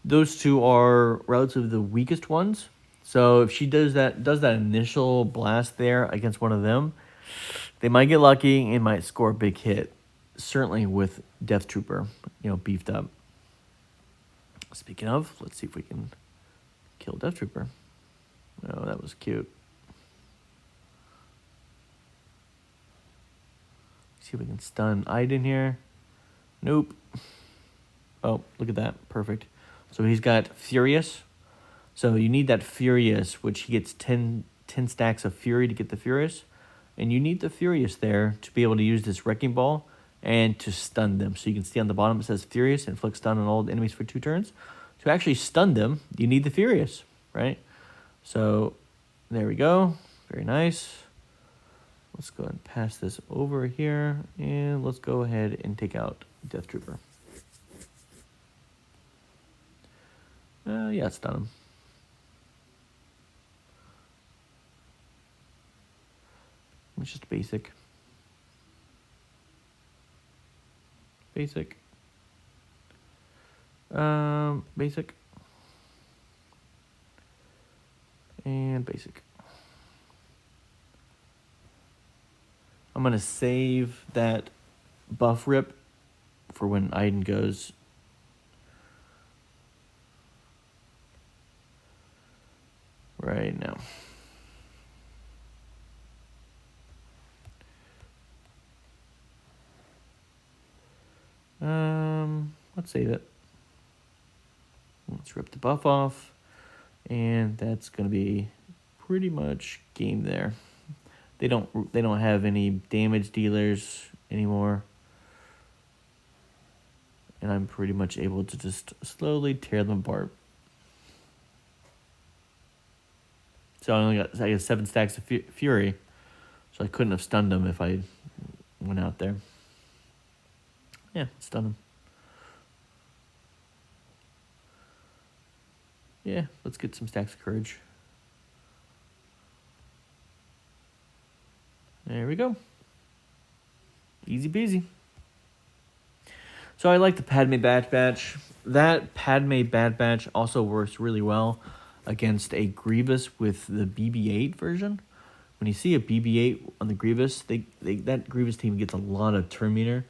those two are relatively the weakest ones. So if she does that initial blast there against one of them, they might get lucky and might score a big hit. Certainly with Death Trooper, beefed up. Speaking of, let's see if we can kill Death Trooper. Oh, that was cute. See if we can stun Iden here. Nope. Oh, look at that. Perfect. So he's got Furious. So you need that Furious, which he gets 10 stacks of Fury to get the Furious. And you need the Furious there to be able to use this Wrecking Ball and to stun them. So you can see on the bottom it says Furious, inflict stun on all enemies for 2 turns. To actually stun them, you need the Furious, right? So there we go. Very nice. Let's go ahead and pass this over here. And let's go ahead and take out Death Trooper. Yeah, stun him. It's just basic. Basic. Basic. And basic. I'm going to save that buff rip for when Iden goes. Right now. Let's save it. Let's rip the buff off. And that's going to be pretty much game there. They don't have any damage dealers anymore. And I'm pretty much able to just slowly tear them apart. So I got 7 stacks of Fury. So I couldn't have stunned him if I went out there. Yeah, stun him. Yeah, let's get some stacks of courage. There we go. Easy peasy. So I like the Padme Bad Batch. That Padme Bad Batch also works really well against a Grievous with the BB-8 version. When you see a BB-8 on the Grievous, that Grievous team gets a lot of turn meter,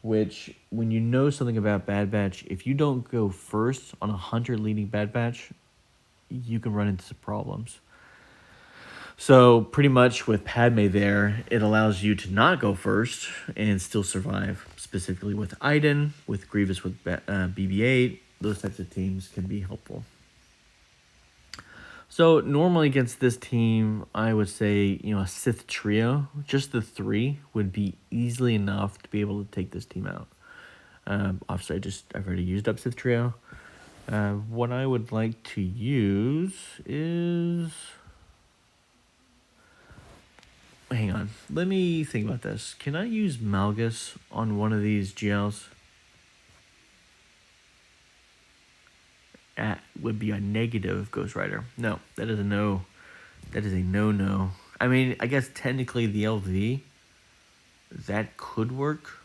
which, when you know something about Bad Batch, if you don't go first on a hunter leading Bad Batch, you can run into some problems. So pretty much with Padme there, it allows you to not go first and still survive. Specifically with Iden, with Grievous with BB-8, those types of teams can be helpful. So normally against this team, I would say, a Sith trio, just the 3 would be easily enough to be able to take this team out. Obviously, I've already used up Sith trio. What I would like to use is... Hang on. Let me think about this. Can I use Malgus on one of these GLs? That would be a negative Ghost Rider. No, that is a no. That is a no-no. I mean, I guess technically the LV, that could work.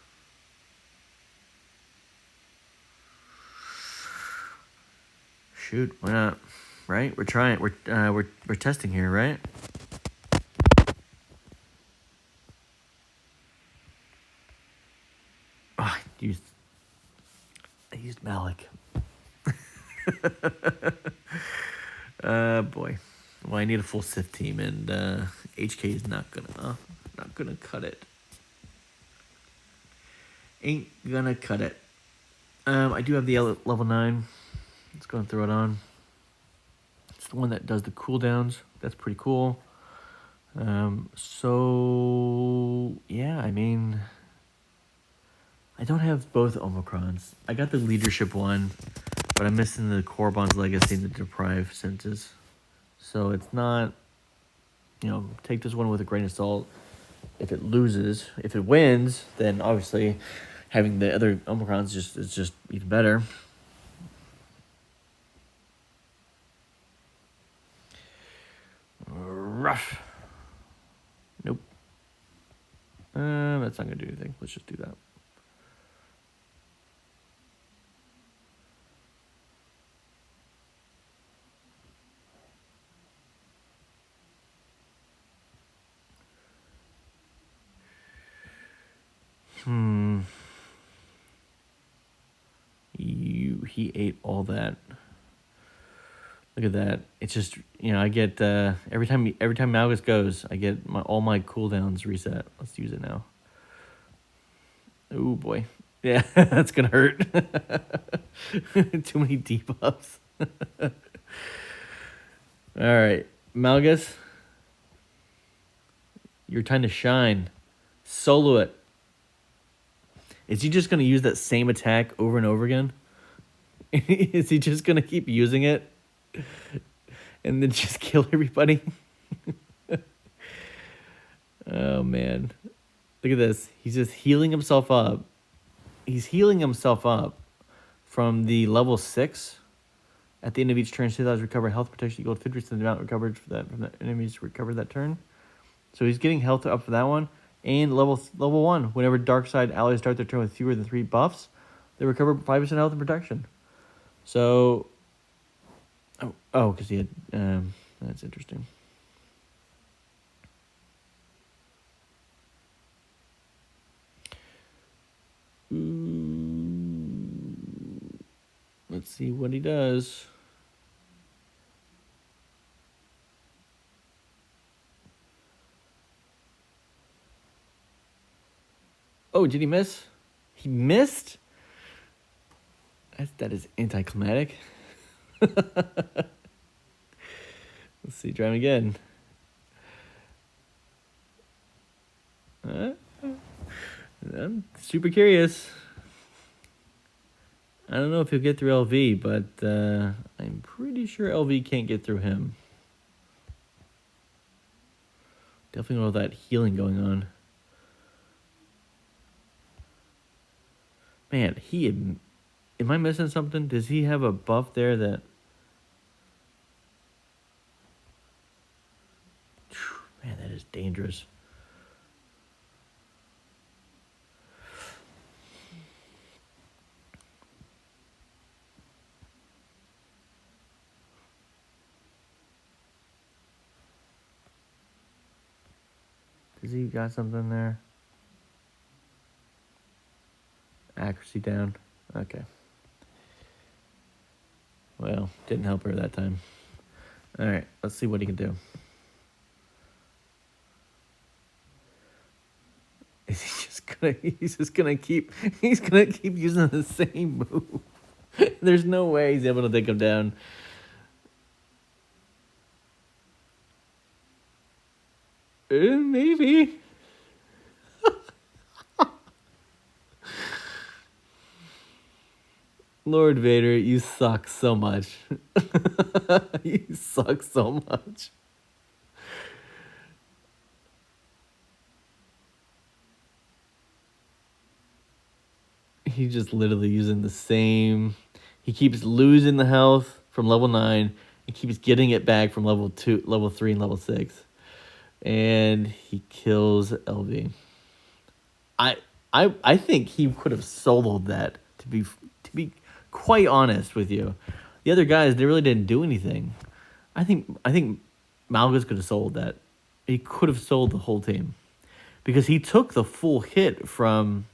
Shoot, why not? Right? We're trying. We're testing here, right? Oh, I used Malik. Boy. Well, I need a full Sith team, and HK is not gonna cut it. Ain't gonna cut it. I do have the level 9. Let's go and throw it on. It's the one that does the cooldowns. That's pretty cool. So yeah, I mean, I don't have both Omicrons. I got the leadership one, but I'm missing the Corbon's Legacy and the Deprive senses. So it's not, take this one with a grain of salt. If it loses, if it wins, then obviously having the other Omicrons is just even better. Rough. Nope. That's not gonna do anything. Let's just do that. He ate all that. Look at that. It's just, I get every time Malgus goes, I get all my cooldowns reset. Let's use it now. Oh boy. Yeah, that's gonna hurt. Too many debuffs. Alright. Malgus. Your time to shine. Solo it. Is he just gonna use that same attack over and over again? Is he just gonna keep using it? And then just kill everybody? Oh, man. Look at this. He's just healing himself up. He's healing himself up from the level 6. At the end of each turn, 2,000 recover health protection equal to 50% of the amount recovered from the enemies recovered that turn. So he's getting health up for that one. And level 1, whenever dark side allies start their turn with fewer than 3 buffs, they recover 5% health and protection. So... Oh, because he had... that's interesting. Let's see what he does. Oh, did he miss? He missed? That is anticlimactic. Let's see, try him again. I'm super curious. I don't know if he'll get through LV, but I'm pretty sure LV can't get through him. Definitely all that healing going on. Man, am I missing something? Does he have a buff there that... Man, that is dangerous. Does he got something there? Accuracy down. Okay. Well, didn't help her that time. All right, let's see what he can do. He's just gonna keep using the same move. There's no way he's able to take him down. Maybe. Lord Vader, you suck so much. You suck so much. He's just literally using the same. He keeps losing the health from level 9 and keeps getting it back from level 2, level 3, and level 6. And he kills LV. I think he could have soloed that, to be quite honest with you. The other guys, they really didn't do anything. I think Malgus could have sold that. He could have sold the whole team. Because he took the full hit from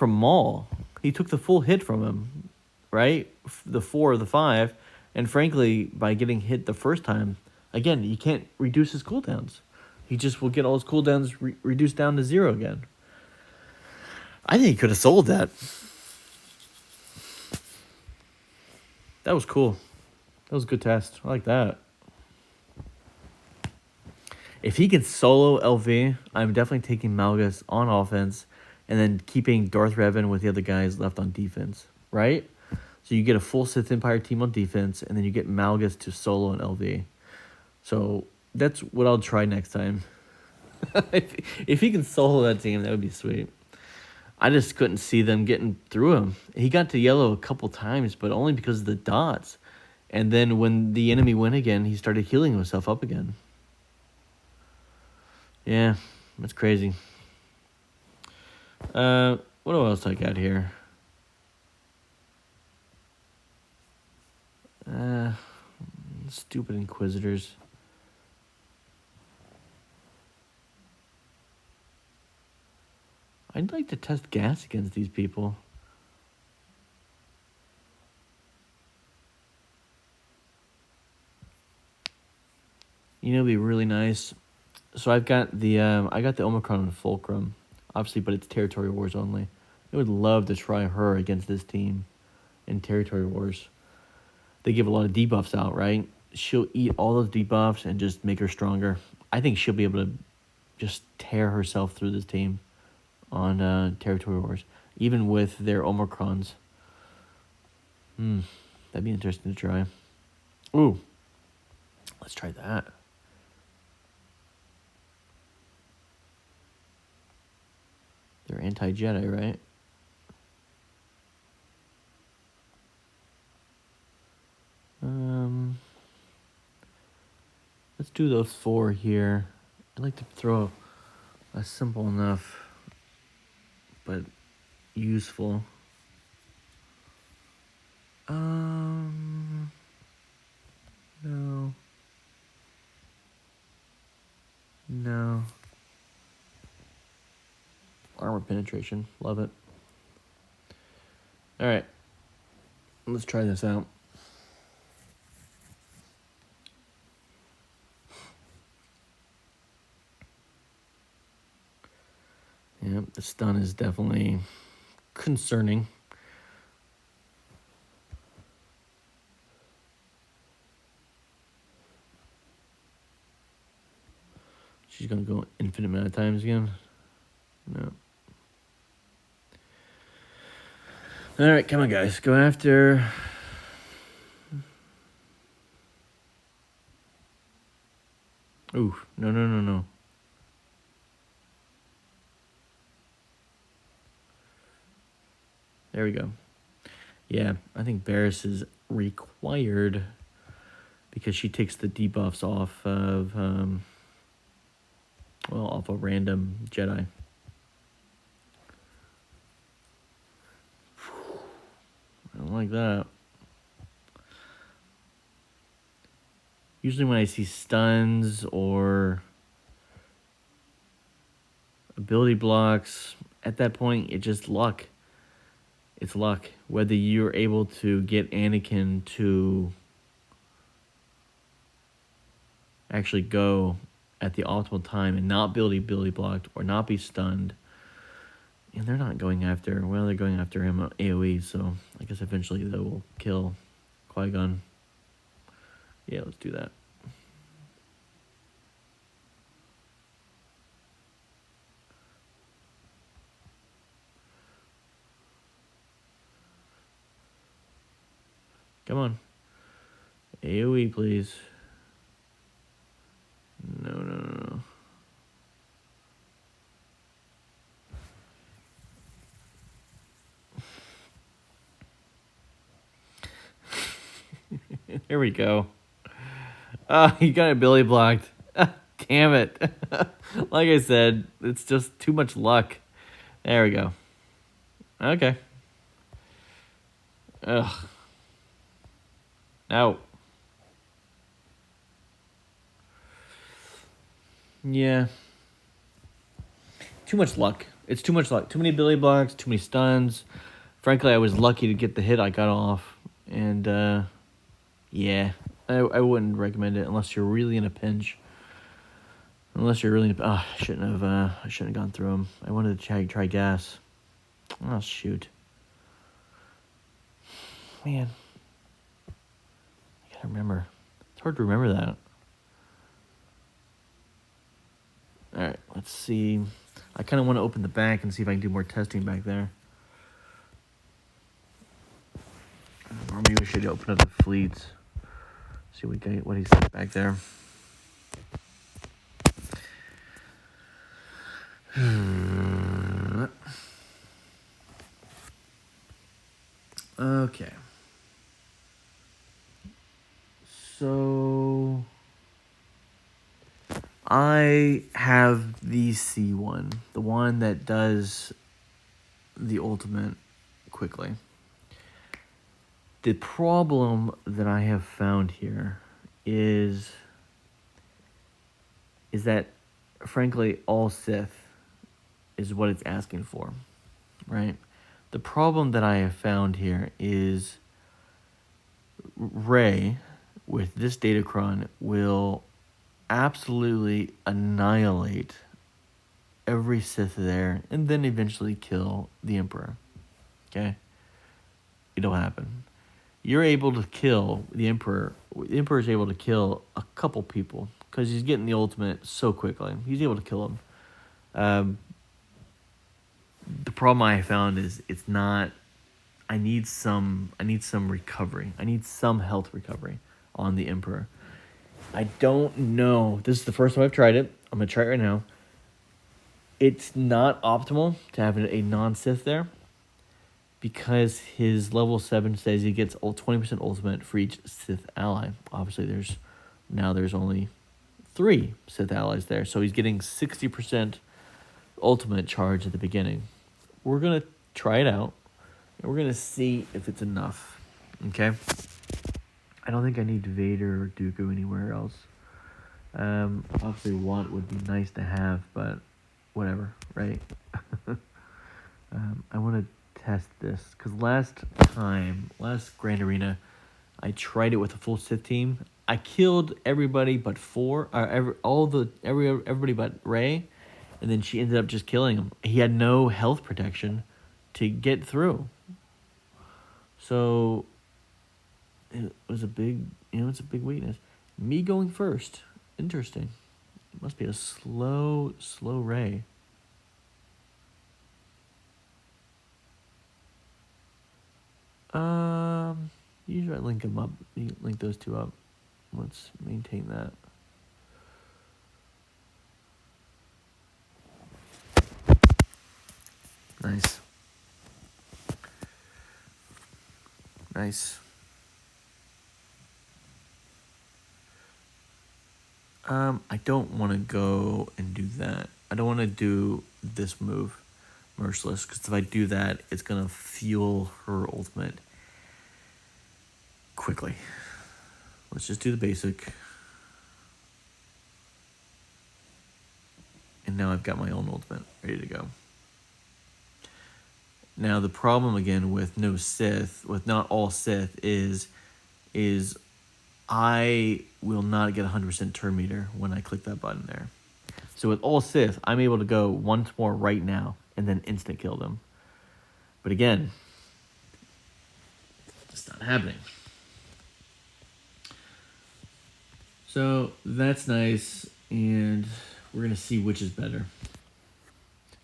Maul. He took the full hit from him, right? The 4 or the 5. And frankly, by getting hit the first time, again, you can't reduce his cooldowns. He just will get all his cooldowns reduced down to 0 again. I think he could have sold that. That was cool. That was a good test. I like that. If he can solo LV, I'm definitely taking Malgus on offense and then keeping Darth Revan with the other guys left on defense, right? So you get a full Sith Empire team on defense, and then you get Malgus to solo and LV. So that's what I'll try next time. If he can solo that team, that would be sweet. I just couldn't see them getting through him. He got to yellow a couple times, but only because of the dots. And then when the enemy went again, he started healing himself up again. Yeah, that's crazy. What else I got here? Stupid Inquisitors. I'd like to test gas against these people. You know, it'd be really nice. So I got the Omicron and Fulcrum, obviously, but it's Territory Wars only. I would love to try her against this team in Territory Wars. They give a lot of debuffs out, right? She'll eat all those debuffs and just make her stronger. I think she'll be able to just tear herself through this team on Territory Wars, even with their Omicrons. That'd be interesting to try. Ooh, let's try that. They're anti-Jedi, right? Let's do those 4 here. I'd like to throw a simple enough, but useful. No. Armor penetration. Love it. Alright. Let's try this out. Yep, the stun is definitely concerning. She's going to go infinite amount of times again. No. All right, come on, guys. Go after... Ooh, no. There we go. Yeah, I think Barris is required because she takes the debuffs off of, off a random Jedi. I don't like that. Usually when I see stuns or ability blocks, at that point, it's just luck. It's luck. Whether you're able to get Anakin to actually go at the optimal time and not be ability blocked or not be stunned. And they're not going after, well, they're going after him AoE, so I guess eventually they will kill Qui-Gon. Yeah, let's do that. Come on. AoE, please. No. There we go. He got ability blocked. Damn it. Like I said, it's just too much luck. There we go. Okay. Ugh. No. Yeah. Too much luck. It's too much luck. Too many ability blocks, too many stuns. Frankly, I was lucky to get the hit I got off. And, yeah. I wouldn't recommend it unless you're really in a pinch. Unless you're really... I shouldn't have gone through them. I wanted to try gas. Oh, shoot. Man. I gotta remember. It's hard to remember that. Alright, let's see. I kind of want to open the back and see if I can do more testing back there. Or maybe we should open up the fleets. See what he said back there. Okay. So I have the C1, the one that does the ultimate quickly. The problem that I have found here is that, frankly, all Sith is what it's asking for, right? The problem that I have found here is Rey, with this datacron, will absolutely annihilate every Sith there and then eventually kill the Emperor, okay? It'll happen. You're able to kill the Emperor. The Emperor is able to kill a couple people because he's getting the ultimate so quickly. He's able to kill him. The problem I found is it's not. I need some recovery. I need some health recovery on the Emperor. I don't know. This is the first time I've tried it. I'm gonna try it right now. It's not optimal to have a non-Sith there, because his level 7 says he gets 20% ultimate for each Sith ally. Obviously, there's only 3 Sith allies there, so he's getting 60% ultimate charge at the beginning. We're going to try it out, and we're going to see if it's enough, okay? I don't think I need Vader or Dooku anywhere else. Obviously, Watt would be nice to have, but whatever, right? I want to test this because last Grand Arena, I tried it with a full Sith team. I killed everybody but everybody but Rey, and then she ended up just killing him. He had no health protection to get through. So it was a big, it's a big weakness. Me going first, interesting. It must be a slow Rey. Usually I link them up. Link those two up. Let's maintain that. Nice. Nice. I don't want to go and do that. I don't want to do this move, Merciless, because if I do that, it's going to fuel her ultimate quickly. Let's just do the basic. And now I've got my own ultimate ready to go. Now the problem again with no Sith, with not all Sith, is I will not get 100% turn meter when I click that button there. So with all Sith, I'm able to go once more right now and then instant kill them. But again, it's not happening. So that's nice, and we're going to see which is better.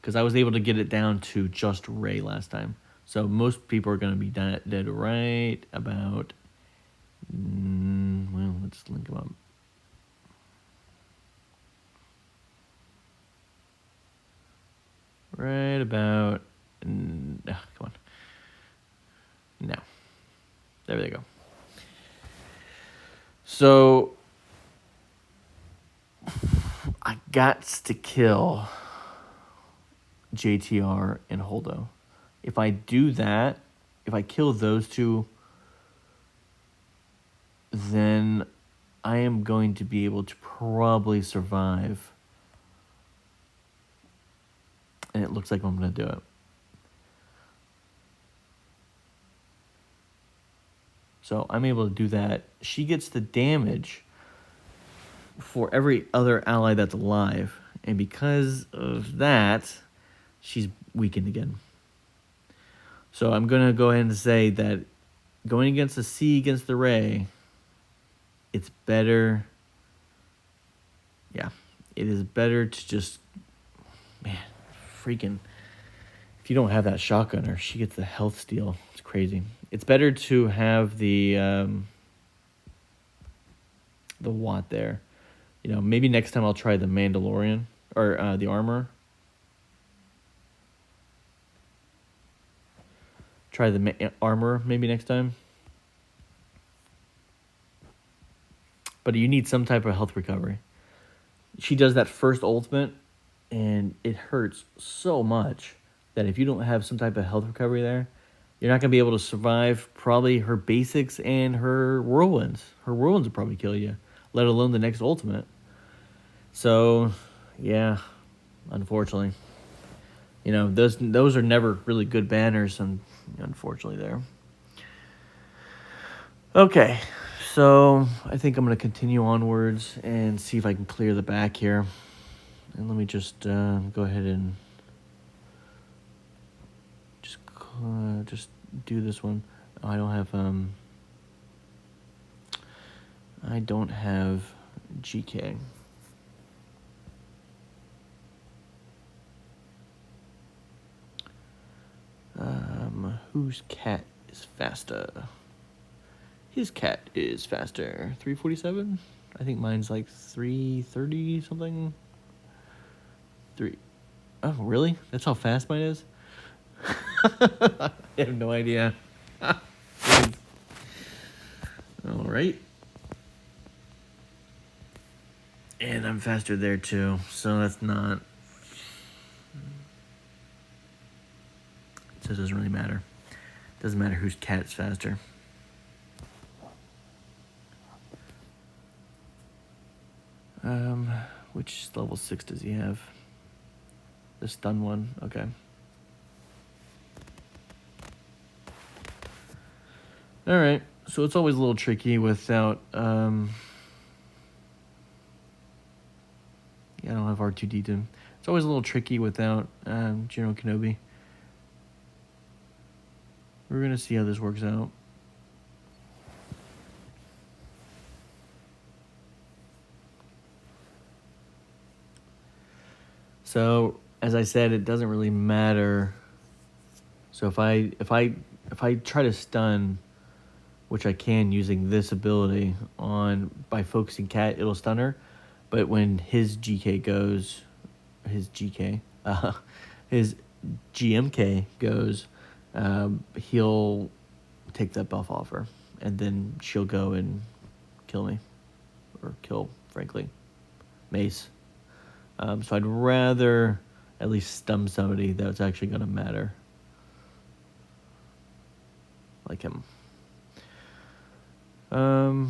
Because I was able to get it down to just Rey last time. So most people are going to be dead right about... well, let's link them up. Right about... come on. No. There they go. So... I got to kill JTR and Holdo. If I do that, if I kill those two, then I am going to be able to probably survive. And it looks like I'm going to do it. So I'm able to do that. She gets the damage for every other ally that's alive. And because of that, she's weakened again. So I'm going to go ahead and say that going against the C against the Rey, it's better. Yeah, it is better to just, man, freaking, if you don't have that shotgunner, she gets the health steal. It's crazy. It's better to have the Watt there. You know, maybe next time I'll try the Mandalorian or the armor. Try the armor maybe next time. But you need some type of health recovery. She does that first ultimate, and it hurts so much that if you don't have some type of health recovery there, you're not going to be able to survive probably her basics and her whirlwinds. Her whirlwinds will probably kill you, let alone the next ultimate. So, yeah, unfortunately. You know, those are never really good banners, and unfortunately there. Okay, so I think I'm going to continue onwards and see if I can clear the back here. And let me just go ahead and just do this one. Oh, I don't have GK. Whose cat is faster? His cat is faster. 347? I think mine's like 330 something. Oh, really? That's how fast mine is? I have no idea. All right. And I'm faster there too, so that's not... So it doesn't really matter. Doesn't matter whose cat is faster. Which level 6 does he have? The stun one. Okay. All right. So it's always a little tricky without. Yeah, I don't have R2D2. It's always a little tricky without General Kenobi. We're gonna see how this works out. So, as I said, it doesn't really matter. So if I try to stun, which I can using this ability by focusing Cat, it'll stun her. But when his GK goes, his GMK goes, he'll take that buff off her, and then she'll go and kill me, or kill, frankly, Mace. So I'd rather at least stun somebody that's actually going to matter. Like him. I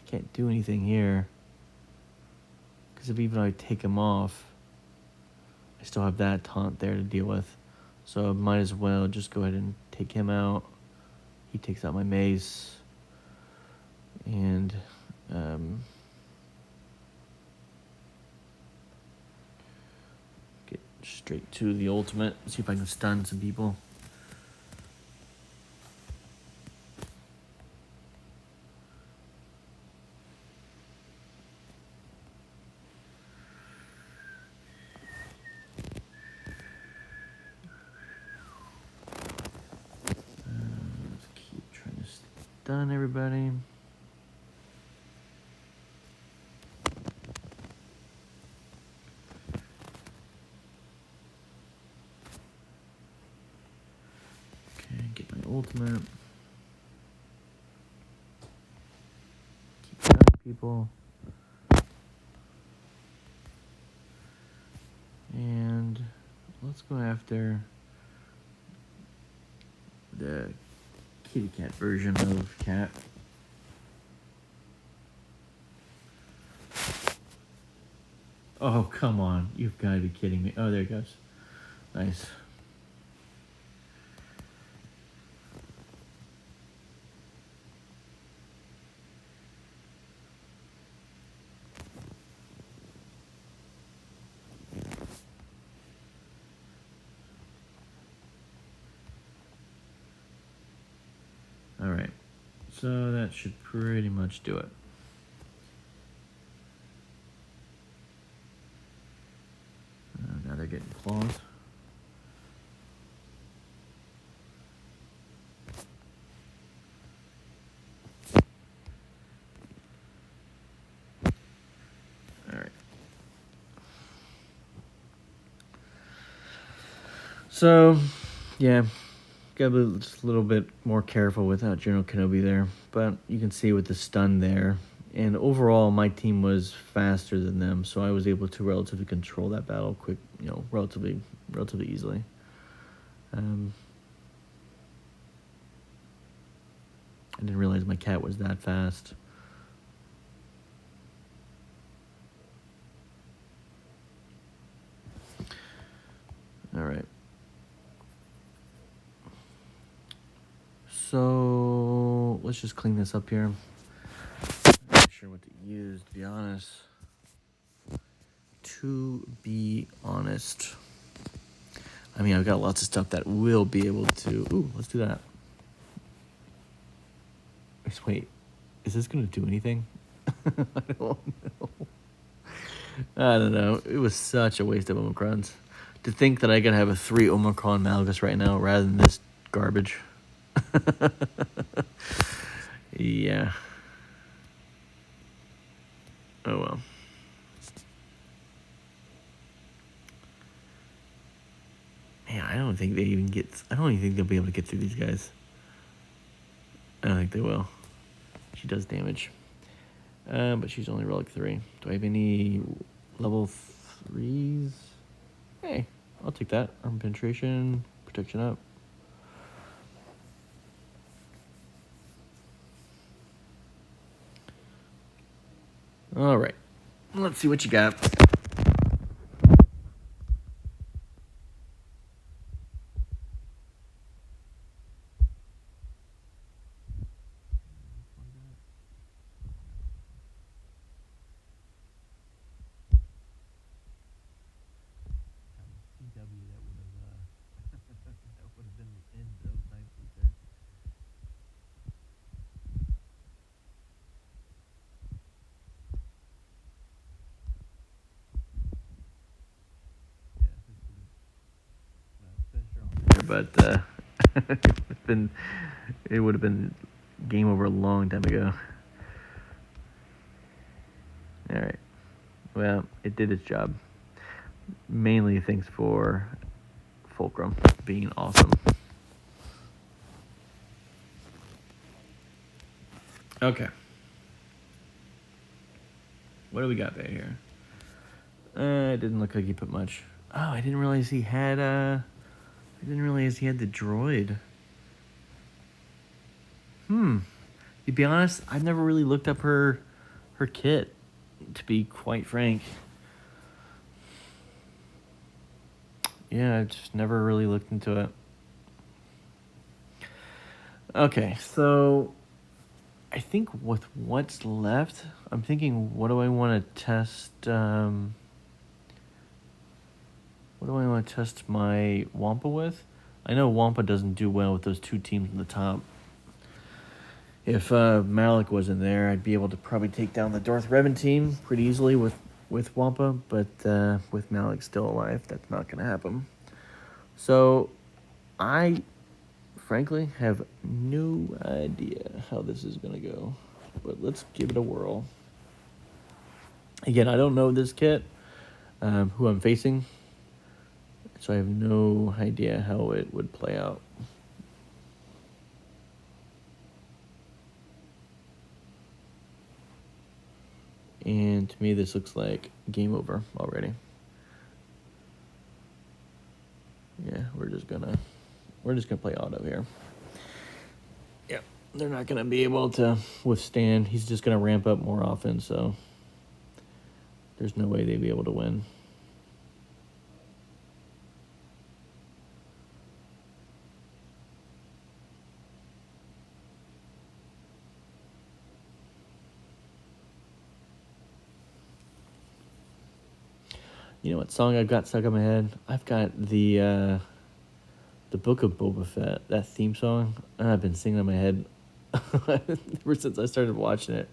can't do anything here. Because if even I take him off, I still have that taunt there to deal with. So I might as well just go ahead and take him out. He takes out my mace. And get straight to the ultimate. See if I can stun some people. Let's keep trying to stun everybody. Get my ultimate. Keep stunning people. And let's go after the kitty cat version of cat. Oh, come on. You've got to be kidding me. Oh, there it goes. Nice. Alright, so that should pretty much do it. Now they're getting claws. Alright. So, yeah. Gotta be just a little bit more careful without General Kenobi there. But you can see with the stun there. And overall, my team was faster than them, so I was able to relatively control that battle quick, relatively easily. I didn't realize my cat was that fast. All right. So let's just clean this up here. I'm not sure what to use, to be honest. I mean, I've got lots of stuff that will be able to... Ooh, let's do that. Wait, is this going to do anything? I don't know. It was such a waste of Omicrons. To think that I could have a 3 Omicron Malgus right now rather than this garbage. Yeah. Oh well. Man, I don't even think they'll be able to get through these guys. I don't think they will. She does damage. But she's only relic 3. Do I have any level 3s? Hey, I'll take that. Armor penetration, protection up. All right. Let's see what you got. But it would have been game over a long time ago. All right. Well, it did its job. Mainly thanks for Fulcrum being awesome. Okay. What do we got back here? It didn't look like he put much. Oh, I didn't realize he had the droid. To be honest, I've never really looked up her kit, to be quite frank. Yeah, I just never really looked into it. Okay, so I think with what's left, I'm thinking, what do I want to test? What do I want to test my Wampa with? I know Wampa doesn't do well with those two teams in the top. If Malik wasn't there, I'd be able to probably take down the Darth Revan team pretty easily with Wampa, but with Malik still alive, that's not going to happen. So, I frankly have no idea how this is going to go, but let's give it a whirl. Again, I don't know this kit, who I'm facing, so I have no idea how it would play out. And to me, this looks like game over already. Yeah, we're just gonna play auto here. Yep, they're not gonna be able to withstand. He's just gonna ramp up more often, so there's no way they'd be able to win. You know what song I've got stuck in my head? I've got the Book of Boba Fett, that theme song. I've been singing in my head ever since I started watching it.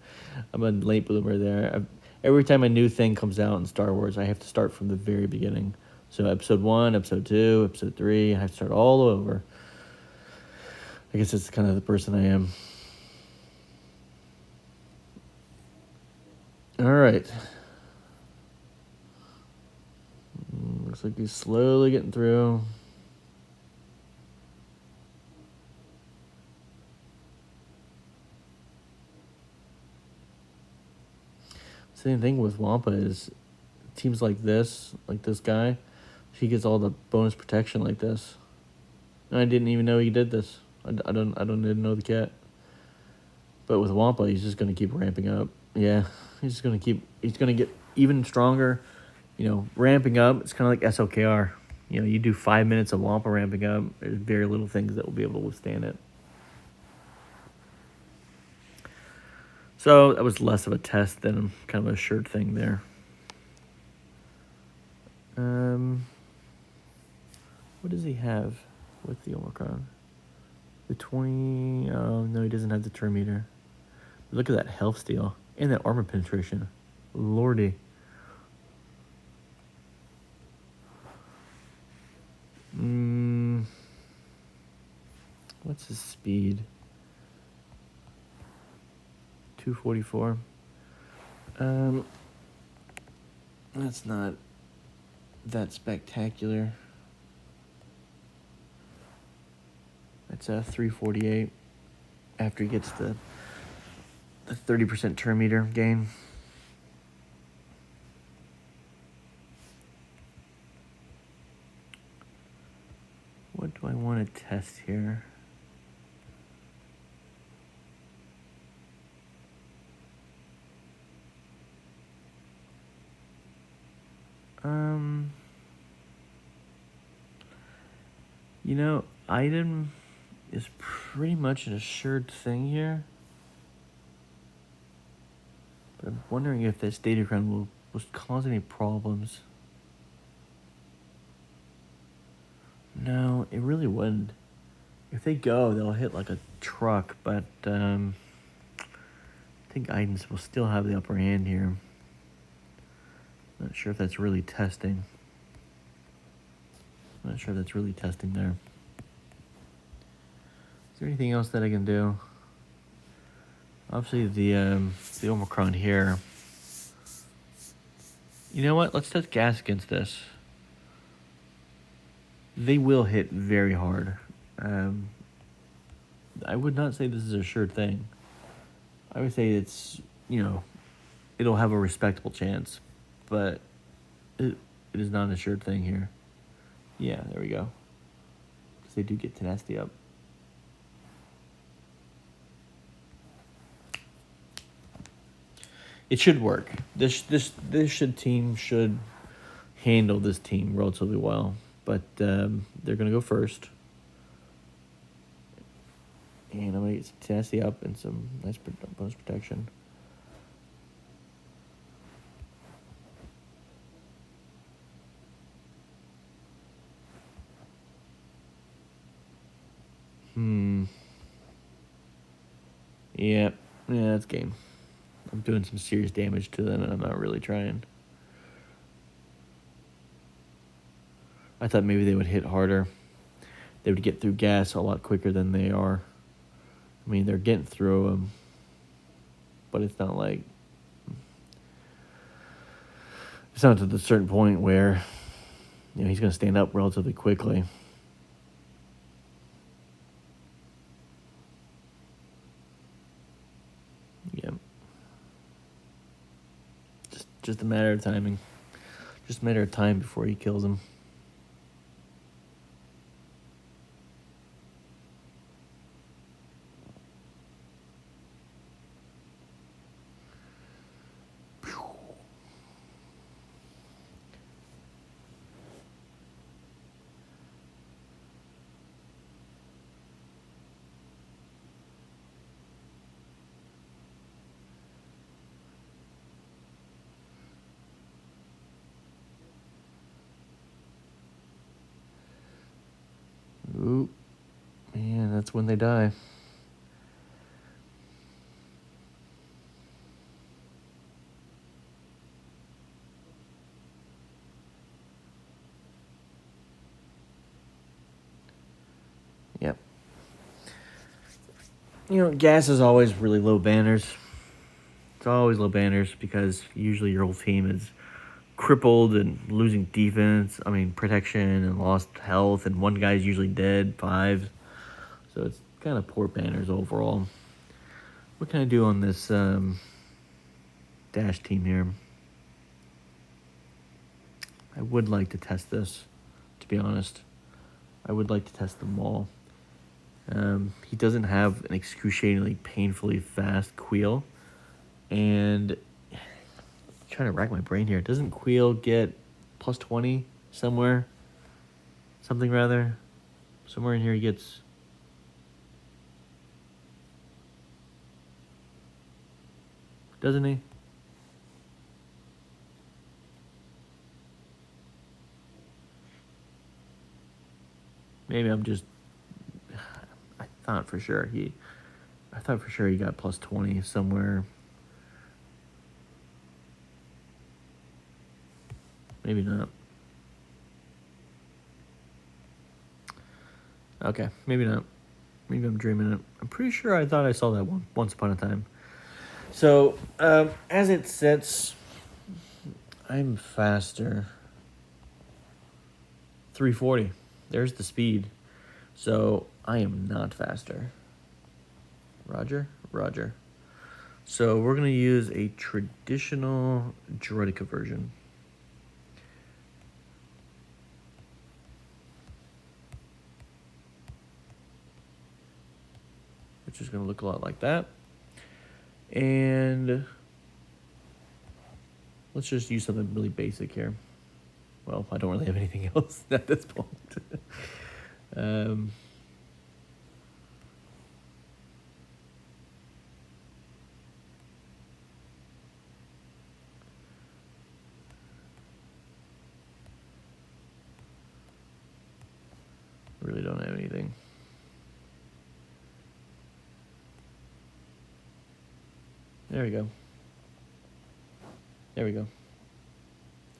I'm a late bloomer there. Every time a new thing comes out in Star Wars, I have to start from the very beginning. So episode 1, episode 2, episode 3, I have to start all over. I guess it's kind of the person I am. All right. Looks like he's slowly getting through. Same thing with Wampa is teams like this guy, he gets all the bonus protection like this. And I didn't even know he did this. I don't even know the cat. But with Wampa, he's just gonna keep ramping up. Yeah, he's gonna get even stronger. You know, ramping up. It's kind of like SLKR. You know, you do 5 minutes of Wampa ramping up. There's very little things that will be able to withstand it. So that was less of a test than kind of a assured thing there. What does he have with the Omicron? The 20... Oh, no, he doesn't have the turn meter. Look at that health steal. And that armor penetration. Lordy. What's his speed? 244. That's not that spectacular. That's a 348 after he gets the 30% turn meter gain. What do I want to test here? You know, item is pretty much an assured thing here. But I'm wondering if this datacron will cause any problems. No, it really wouldn't. If they go, they'll hit like a truck, but I think Idens will still have the upper hand here. Not sure if that's really testing. Not sure if that's really testing there. Is there anything else that I can do? Obviously, the Omicron here. You know what? Let's test gas against this. they will hit very hard. I would not say this is a sure thing. I would say it's, it'll have a respectable chance, but it is not a sure thing here. Yeah, there we go. Because they do get tenacity up. It should work. This team should handle this team relatively well, but they're gonna go first, and I'm gonna get some tenacity up and some nice bonus protection. Yeah, that's game. I'm doing some serious damage to them, and I'm not really trying. I thought maybe they would hit harder. They would get through gas a lot quicker than they are. I mean, they're getting through them, but it's not like... It's not to the certain point where, he's going to stand up relatively quickly. Yeah. Just a matter of timing. Just a matter of time before he kills him. Ooh, man, that's when they die. Yep. Gas is always really low banners. It's always low banners because usually your whole team is crippled and losing defense. Protection and lost health, and one guy's usually dead, 5. So it's kind of poor banners overall. What can I do on this dash team here? I would like to test this, to be honest. I would like to test them all. He doesn't have an excruciatingly painfully fast Queel. And I'm trying to rack my brain here. Doesn't Queel get plus 20 somewhere? Something rather? Somewhere in here he gets... Doesn't he? Maybe I'm just... I thought for sure he got plus 20 somewhere. Maybe not. Okay, maybe not. Maybe I'm dreaming it. I'm pretty sure I thought I saw that one once upon a time. So, as it sits, I'm faster. 340. There's the speed. So, I am not faster. Roger? Roger. So, we're going to use a traditional Droideka version. Which is going to look a lot like that. And let's just use something really basic here. Well, I don't really have anything else at this point. Really don't have anything. There we go. There we go.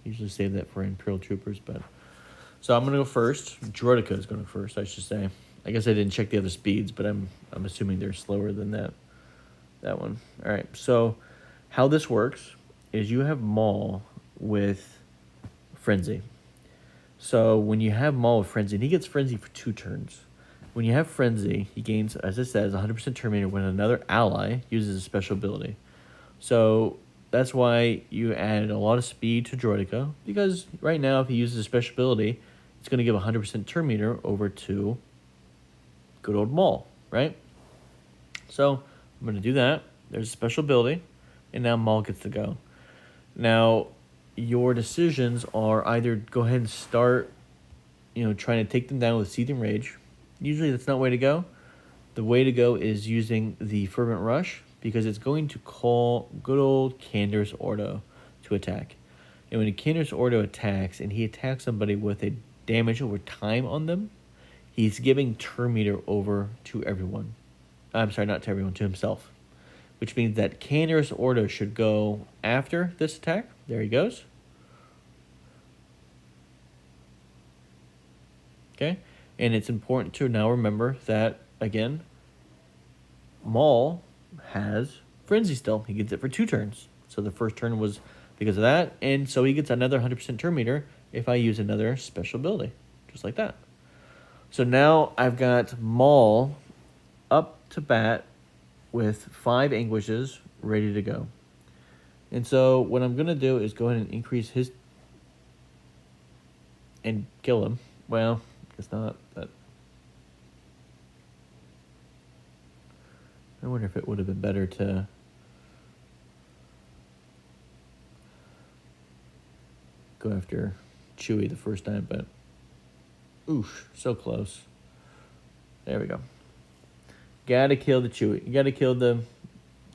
Usually save that for Imperial Troopers, but... So I'm going to go first. Droideka is going first, I should say. I guess I didn't check the other speeds, but I'm assuming they're slower than that one. All right, so how this works is you have Maul with Frenzy. So when you have Maul with Frenzy, and he gets Frenzy for 2 turns. When you have Frenzy, he gains, as it says, 100% Terminator when another ally uses a special ability. So that's why you add a lot of speed to Droideka, because right now if he uses a special ability, it's going to give 100% Terminator over to good old Maul, right? So I'm going to do that. There's a special ability, and now Maul gets to go. Now, your decisions are either go ahead and start, trying to take them down with Seething Rage. Usually that's not the way to go. The way to go is using the Fervent Rush, because it's going to call good old Canderous Ordo to attack. And when a Canderous Ordo attacks, and he attacks somebody with a damage over time on them, he's giving Terminator over to everyone. I'm sorry, not to everyone, to himself. Which means that Canderous Ordo should go after this attack. There he goes. Okay? And it's important to now remember that, again, Maul has Frenzy still. He gets it for 2 turns. So the first turn was because of that. And so he gets another 100% Terminator if I use another special ability. Just like that. So now I've got Maul up to bat with 5 Anguishes ready to go. And so what I'm going to do is go ahead and increase his... and kill him. Well, it's not, but... I wonder if it would have been better to... go after Chewie the first time, but... oof, so close. There we go. Gotta kill the Chewie. You gotta kill the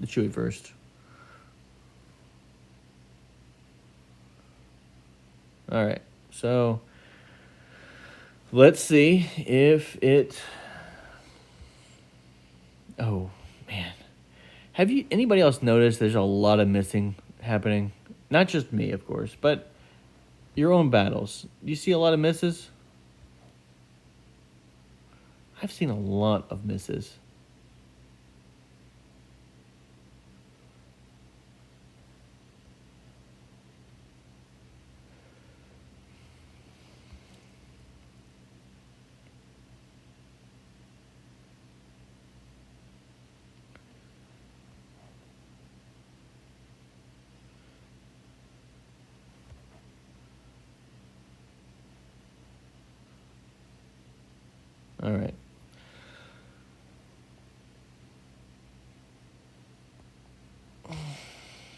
Chewie first. Alright, so... let's see if it... oh, man. Have you anybody else noticed there's a lot of missing happening? Not just me, of course, but your own battles. Do you see a lot of misses? I've seen a lot of misses. All right.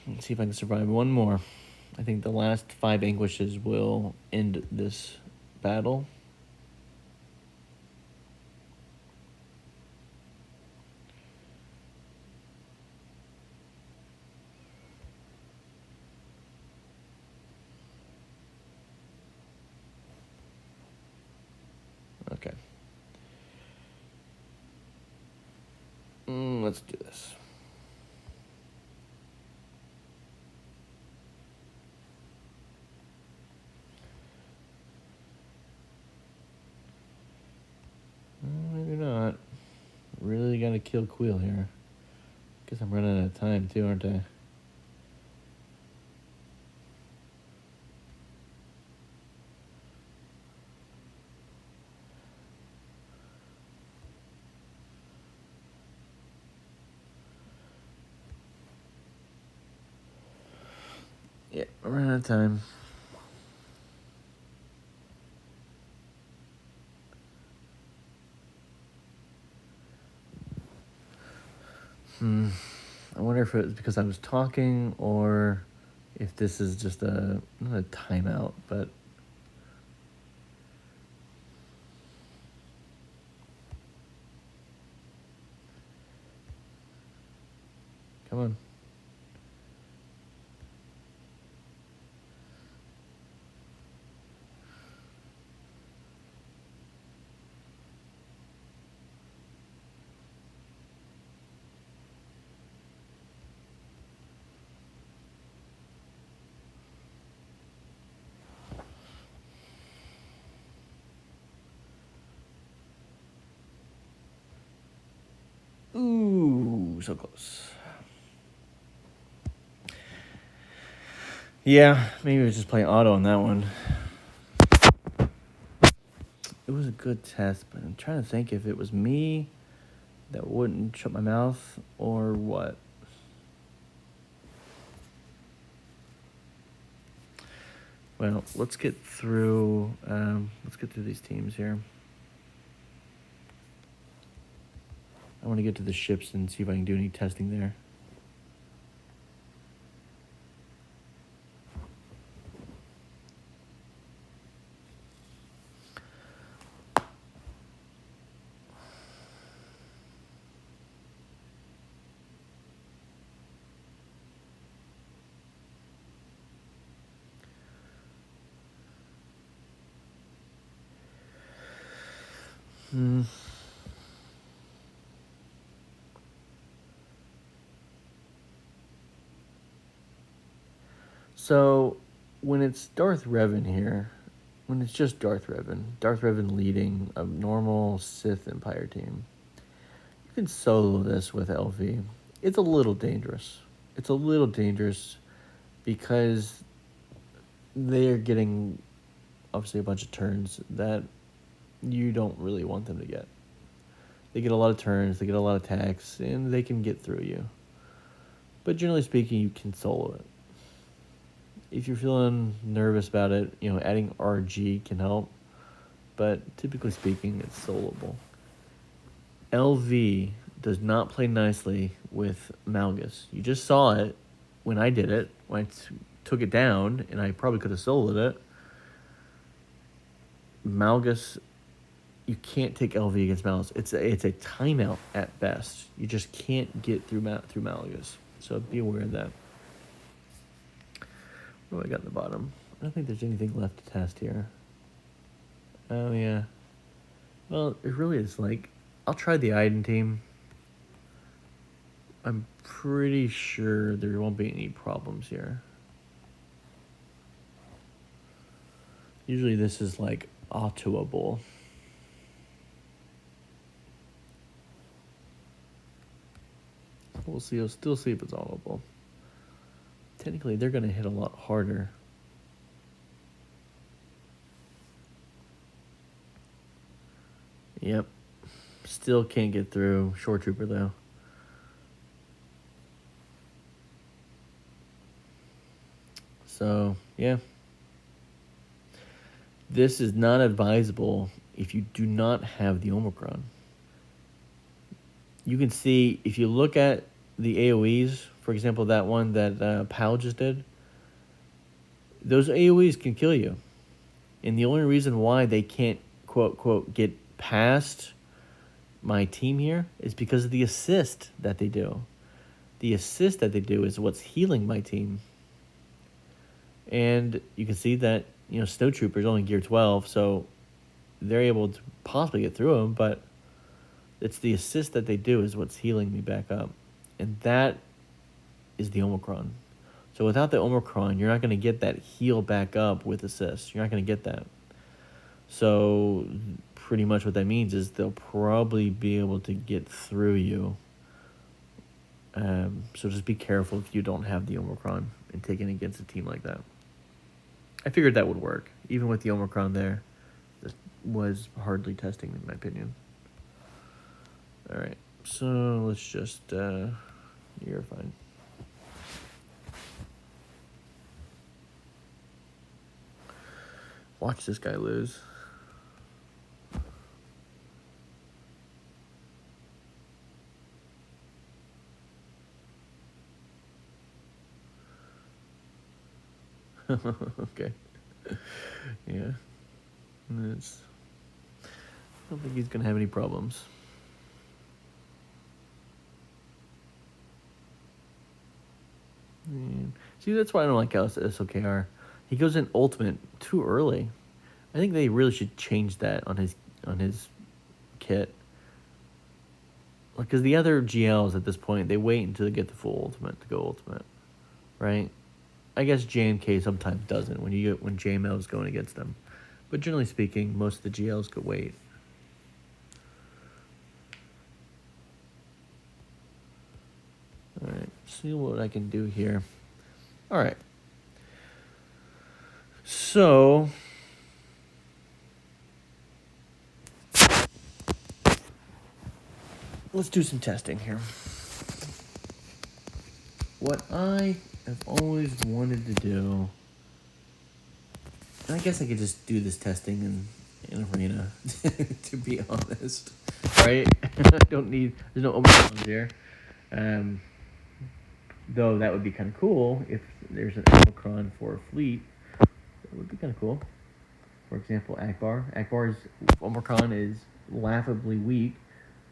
Let's see if I can survive one more. I think the last 5 Anguishes will end this battle. Okay. Let's do this. Maybe not. Really gotta kill Quill here. Guess I'm running out of time too, aren't I? Yeah, I'm running out of time. I wonder if it's because I was talking or if this is just not a timeout, but... come on. Ooh, so close. Yeah, maybe I was just playing auto on that one. it was a good test, but I'm trying to think if it was me that wouldn't shut my mouth or what. Well, let's get through these teams here. I want to get to the ships and see if I can do any testing there. So, when it's Darth Revan here, when it's just Darth Revan leading a normal Sith Empire team, you can solo this with LV. It's a little dangerous. It's a little dangerous because they're getting, obviously, a bunch of turns that you don't really want them to get. They get a lot of turns, they get a lot of attacks, and they can get through you. But generally speaking, you can solo it. If you're feeling nervous about it, adding RG can help. But typically speaking, it's soloable. LV does not play nicely with Malgus. You just saw it when I did it, when I took it down, and I probably could have soloed it. Malgus, you can't take LV against Malgus. It's a timeout at best. You just can't get through Malgus. So be aware of that. What do I got in the bottom? I don't think there's anything left to test here. Oh, yeah. Well, it really is I'll try the Iden team. I'm pretty sure there won't be any problems here. Usually this is autoable. We'll see. I'll still see if it's autoable. Technically, they're going to hit a lot harder. Yep. Still can't get through. Shore Trooper, though. So, yeah. This is not advisable if you do not have the Omicron. You can see, if you look at the AoEs, for example, that one that Pal just did, those AoEs can kill you. And the only reason why they can't, quote, get past my team here is because of the assist that they do. The assist that they do is what's healing my team. And you can see that, Snow Trooper's only gear 12, so they're able to possibly get through them, but it's the assist that they do is what's healing me back up. And that is the Omicron. So without the Omicron, you're not going to get that heal back up with assist. You're not going to get that. So pretty much what that means is they'll probably be able to get through you. So just be careful if you don't have the Omicron and taking against a team like that. I figured that would work. Even with the Omicron there, this was hardly testing in my opinion. All right, so let's just, you're fine. Watch this guy lose. Okay. Yeah. I don't think he's going to have any problems. See, that's why I don't like SOKR. He goes in ultimate too early. I think they really should change that on his kit. Because the other GLs at this point, they wait until they get the full ultimate to go ultimate, right? I guess JMK sometimes doesn't when JML is going against them, but generally speaking, most of the GLs could wait. All right, see what I can do here. All right. So let's do some testing here. What I have always wanted to do, and I guess I could just do this testing in Arena, to be honest, right? Don't need, there's no Omicrons here. Though that would be kind of cool if there's an Omicron for a fleet. That would be kind of cool. For example, Akbar. Akbar's Omicron is laughably weak,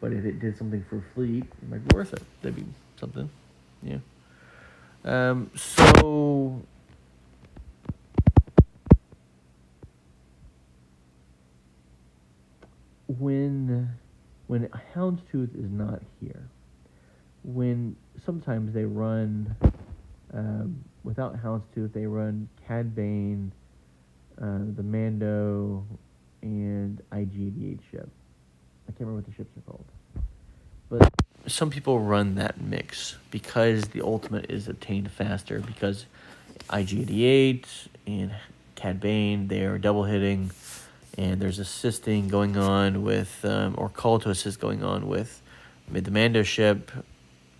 but if it did something for a fleet, it might be worth it. That'd be something. Yeah. So when Houndstooth is not here, when sometimes they run without Houndstooth, they run Cad Bane, the Mando, and IG-88 ship. I can't remember what the ships are called. But some people run that mix because the ultimate is obtained faster, because IG-88 and Cad Bane, they are double hitting, and there's assisting going on with, or call to assist going on with the Mando ship.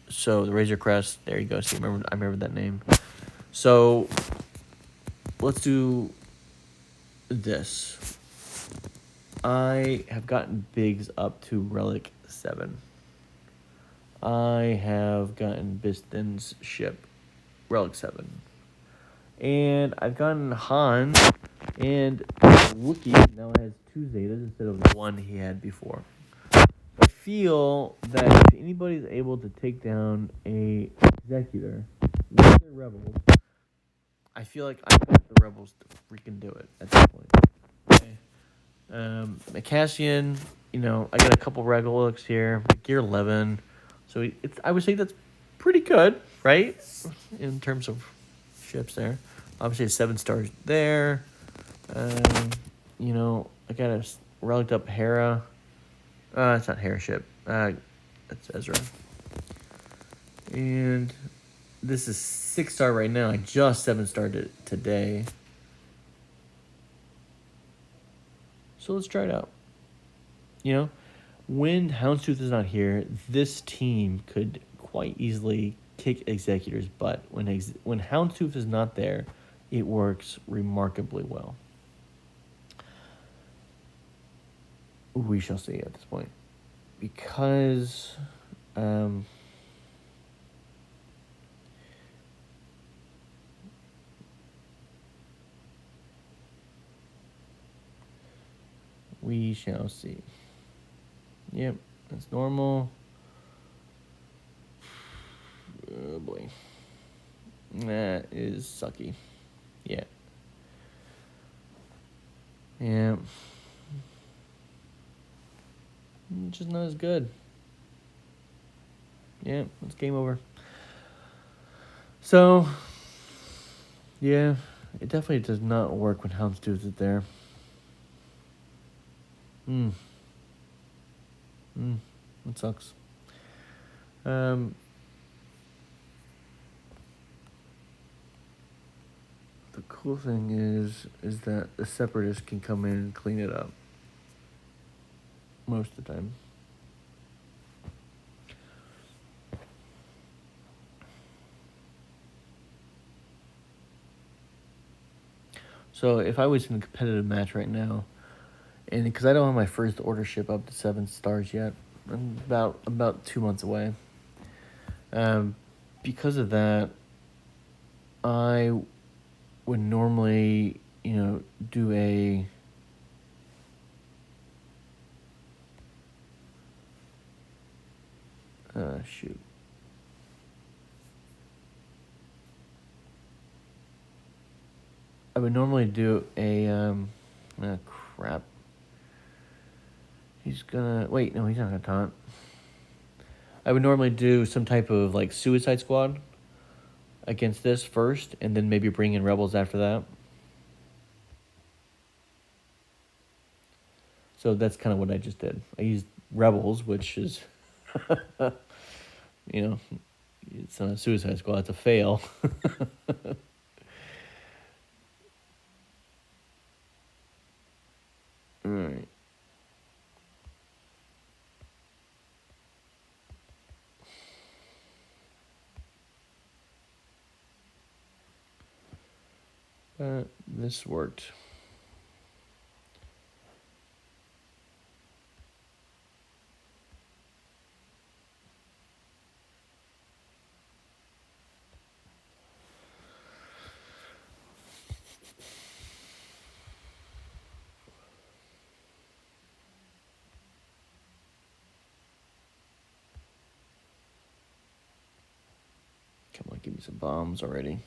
So the Razor Crest, there you go. See, I remember that name. So let's do this. I have gotten Biggs up to Relic 7. I have gotten Biston's ship Relic 7. And I've gotten Han, and Wookiee now has 2 Zetas instead of 1 he had before. I feel that if anybody's able to take down a Executor with their Rebels, I feel like I got the Rebels to freaking do it at this point. Okay. Cassian, I got a couple Relics here, Gear 11. So I would say that's pretty good, right? In terms of ships there. Obviously, a 7 stars there. I got a relic up Hera. It's not Hera ship. That's Ezra. And this is 6-star right now. I just 7-starred it today. So let's try it out. When Houndstooth is not here, this team could quite easily kick Executor's butt. When Houndstooth is not there, it works remarkably well. We shall see at this point. Because we shall see. Yep, that's normal. Oh boy. That is sucky. Yeah. Yeah. Just not as good. Yeah, it's game over. So, yeah, it definitely does not work when Houndstooth is there. It sucks. The cool thing is that the Separatists can come in and clean it up. Most of the time. So if I was in a competitive match right now, and because I don't have my first order ship up to 7 stars yet, I'm about 2 months away. Because of that, I would normally, do a shoot. I would normally do a crap. He's gonna wait. No, he's not gonna taunt. I would normally do some type of Suicide Squad against this first, and then maybe bring in Rebels after that. So that's kind of what I just did. I used Rebels, which is, it's not a Suicide Squad. It's a fail. All right. This worked. Come on, give me some bombs already.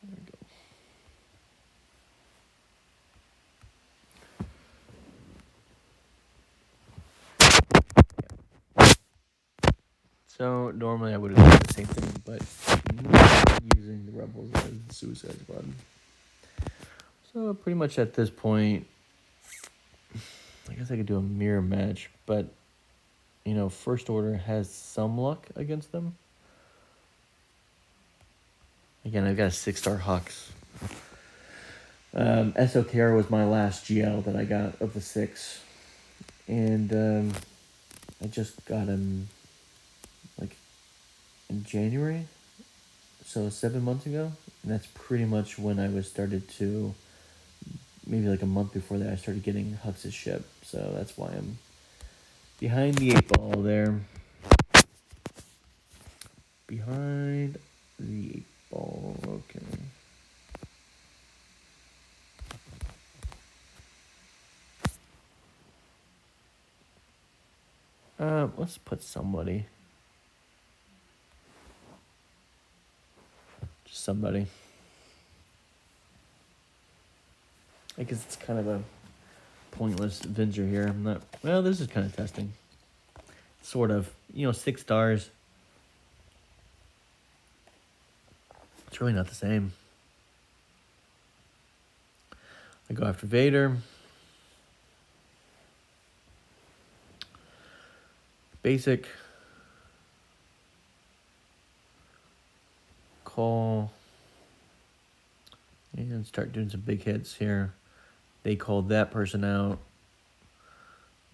There we go. So normally I would have done the same thing, but not using the rebels as the Suicide Squad. So pretty much at this point, I guess I could do a mirror match, but you know, First Order has some luck against them. Again, I've got a 6-star Hux. SOKR was my last GL that I got of the 6. And I just got him like in January, so 7 months ago. And that's pretty much when I was started to, maybe like a month before that, I started getting Hux's ship. So that's why I'm behind the 8 ball there. Behind the 8 ball, okay. Let's put somebody. Just somebody. I guess it's kind of a pointless venture here. I'm not. Well, this is kind of testing. Sort of. You know, 6 stars. It's really not the same. I go after Vader. Basic. Call. And start doing some big hits here. They called that person out.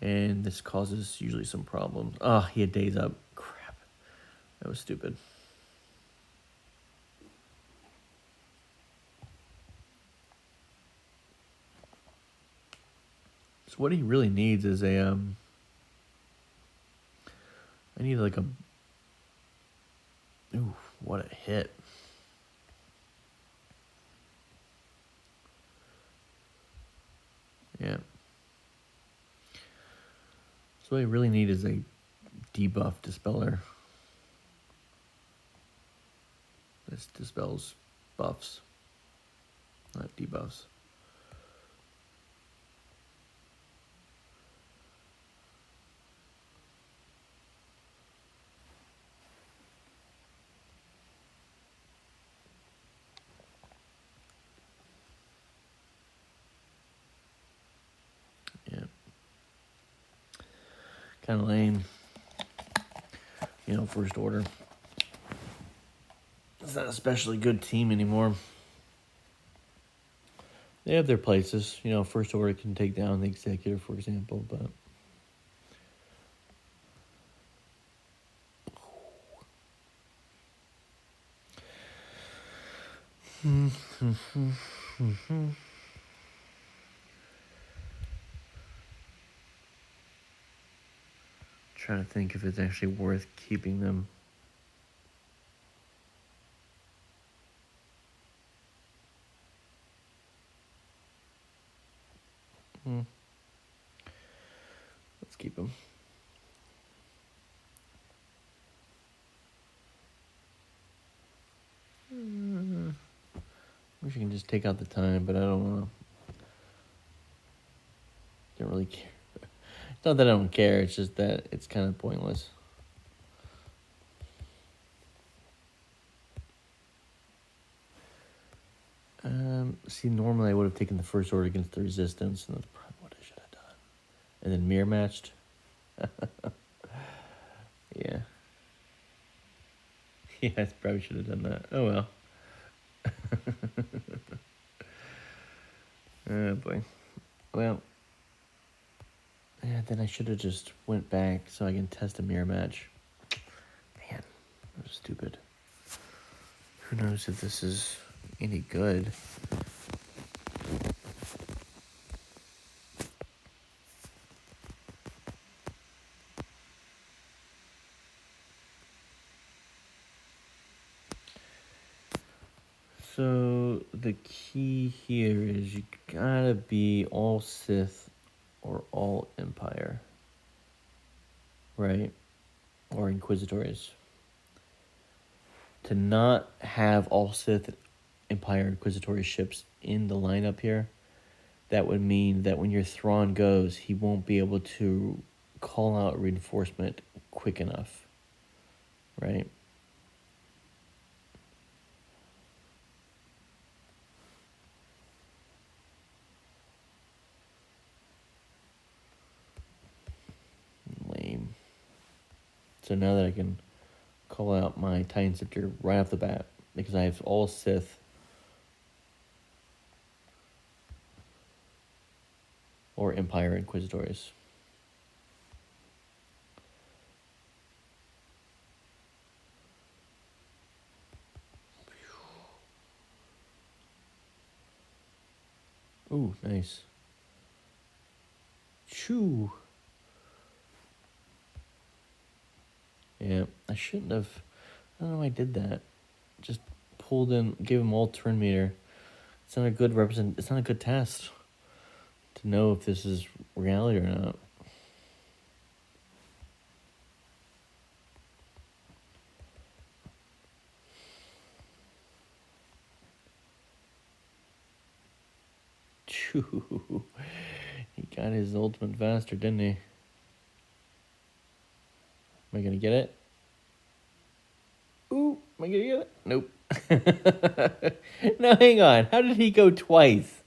And this causes usually some problems. Oh, he had days up. Crap. That was stupid. So what he really needs is a I need like a. Ooh, what a hit. Yeah. So what I really need is a debuff dispeller. This dispels buffs, not debuffs. Yeah. Kind of lame. You know, First Order. It's not an especially good team anymore. They have their places. You know, First Order can take down the Executive, for example, but... Trying to think if it's actually worth keeping them. Let's keep them. Wish you can just take out the time, but I don't know. Don't really care. It's not that I don't care, it's just that it's kind of pointless. See, normally I would have taken the First Order against the Resistance, and that's probably what I should have done. And then mirror matched. Yeah. Yeah, I probably should have done that. Oh well. Oh boy. Well, yeah, then I should have just went back so I can test a mirror match. Man, that was stupid. Who knows if this is any good? So the key here is you gotta be all Sith or all Empire, right? Or Inquisitors. To not have all Sith, Empire, Inquisitor ships in the lineup here, that would mean that when your Thrawn goes, he won't be able to call out reinforcement quick enough, right? Lame. So now that I can call out my Titan Scepter right off the bat, because I have all Sith or Empire Inquisitors. Ooh, nice. Shoo. Yeah, I shouldn't have. I don't know why I did that. Just pulled in, gave him all turn meter. It's not a good It's not a good test to know if this is reality or not. Choo. He got his ultimate faster, didn't he? Am I gonna get it? Ooh, am I gonna get it? Nope. No, hang on. How did he go twice?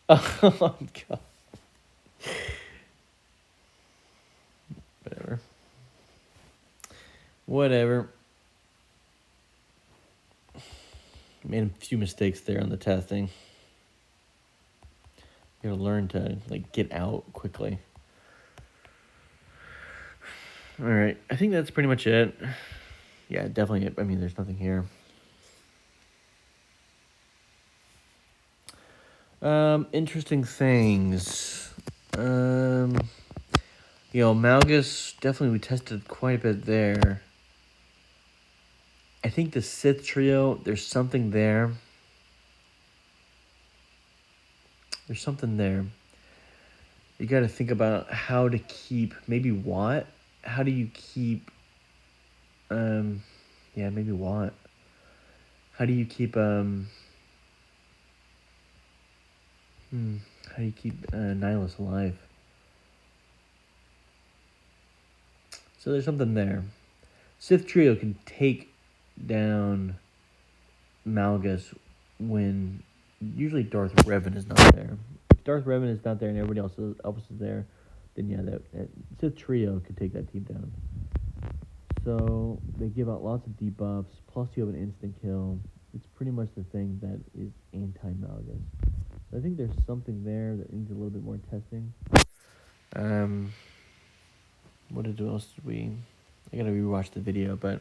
Oh, God. Whatever. Made a few mistakes there on the testing. You gotta learn to get out quickly. All right, I think that's pretty much it. Yeah, definitely. I mean, there's nothing here. Interesting things. Malgus, definitely we tested quite a bit there. I think the Sith trio, there's something there. There's something there. You got to think about how to keep, maybe Watt. How do you keep, maybe Watt. How do you keep, how do you keep Nihilus alive? So there's something there. Sith trio can take down Malgus when usually Darth Revan is not there. If Darth Revan is not there and everybody else is there, then yeah, that Sith trio could take that team down. So they give out lots of debuffs, plus you have an instant kill. It's pretty much the thing that is anti-Malgus. So I think there's something there that needs a little bit more testing. What else did we... I gotta rewatch the video, but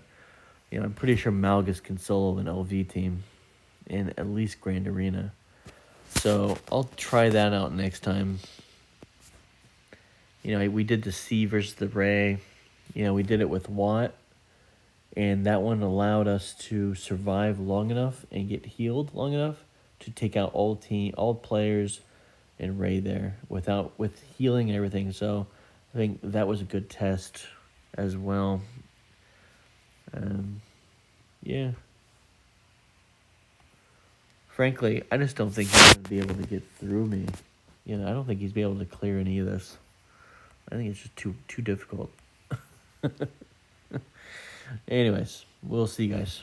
I'm pretty sure Malgus can solo an LV team in at least Grand Arena. So I'll try that out next time. We did the C versus the Rey. We did it with Watt. And that one allowed us to survive long enough and get healed long enough to take out all players and Rey there with healing and everything. So I think that was a good test as well. Yeah. Frankly, I just don't think he's going to be able to get through me. I don't think he's be able to clear any of this. I think it's just too difficult. Anyways, we'll see you guys.